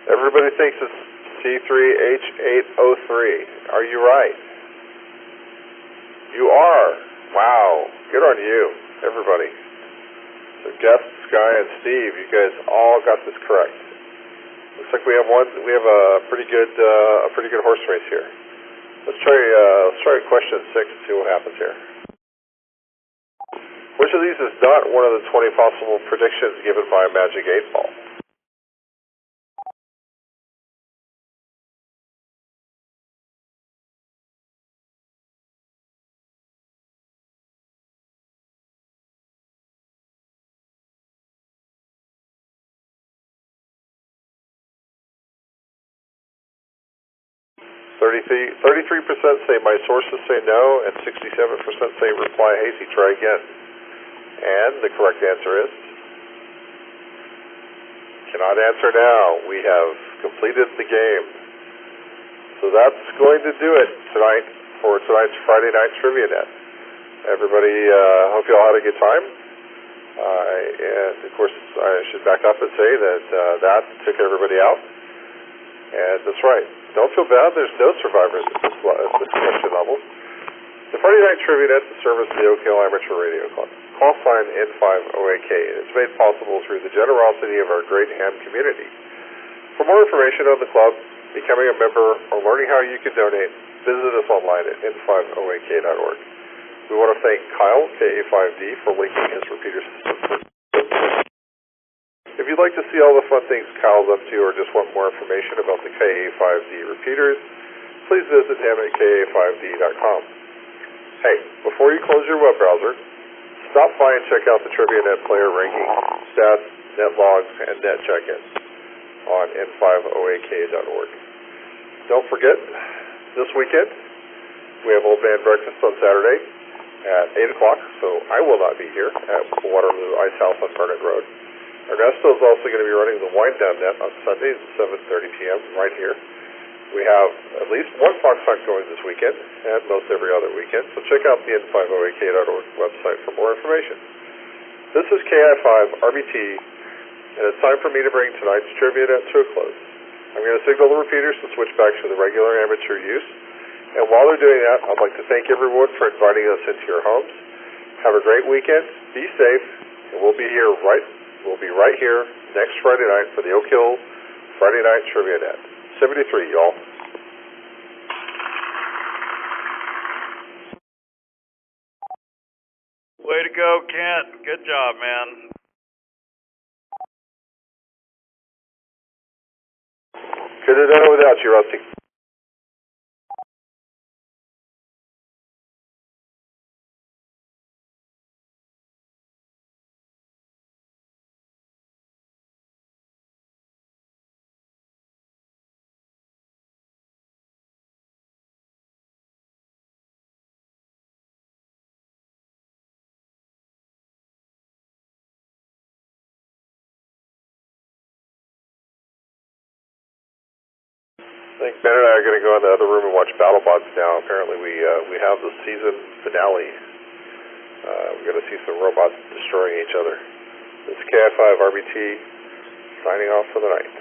Everybody thinks it's C3H8O3. Are you right? You are. Wow. Good on you, everybody. So Jeff, Sky, and Steve, you guys all got this correct. Looks like we have a pretty good horse race here. Let's try question 6 and see what happens here. Which of these is not one of the 20 possible predictions given by a Magic 8-Ball? Thirty-three percent say my sources say no, and 67% say reply hasty. Try again. And the correct answer is cannot answer now. We have completed the game. So that's going to do it tonight for tonight's Friday Night Trivia Net. Everybody, hope you all had a good time. And of course, I should back up and say that that took everybody out. And that's right. Don't feel bad, there's no survivors at this question level. The Friday Night Trivia Net's a service of the Oak Hill Amateur Radio Club. Call sign N5OAK. It's made possible through the generosity of our great ham community. For more information on the club, becoming a member, or learning how you can donate, visit us online at n5oak.org. We want to thank Kyle, KA5D, for linking his repeater system. If you'd like to see all the fun things Kyle's up to, or just want more information about the KA5D repeaters, please visit him at ka5d.com. Hey, before you close your web browser, stop by and check out the Trivia Net player ranking, stats, net logs, and net check-ins on n5oak.org. Don't forget, this weekend, we have Old Man Breakfast on Saturday at 8 o'clock, so I will not be here at Waterloo Ice House on Vernon Road. Ernesto is also going to be running the Wind Down Net on Sundays at 7:30 p.m. right here. We have at least one fox hunt going this weekend, and most every other weekend, so check out the n5oak.org website for more information. This is KI5RBT, and it's time for me to bring tonight's Trivia Net to a close. I'm going to signal the repeaters to switch back to the regular amateur use, and while they're doing that, I'd like to thank everyone for inviting us into your homes. Have a great weekend, be safe, and we'll be right here next Friday night for the Oak Hill Friday Night Trivia Net. 73, y'all. Way to go, Kent. Good job, man. Could have done it without you, Rusty. I think Ben and I are going to go in the other room and watch BattleBots now. Apparently we have the season finale. We're going to see some robots destroying each other. This is KI5 RBT signing off for the night.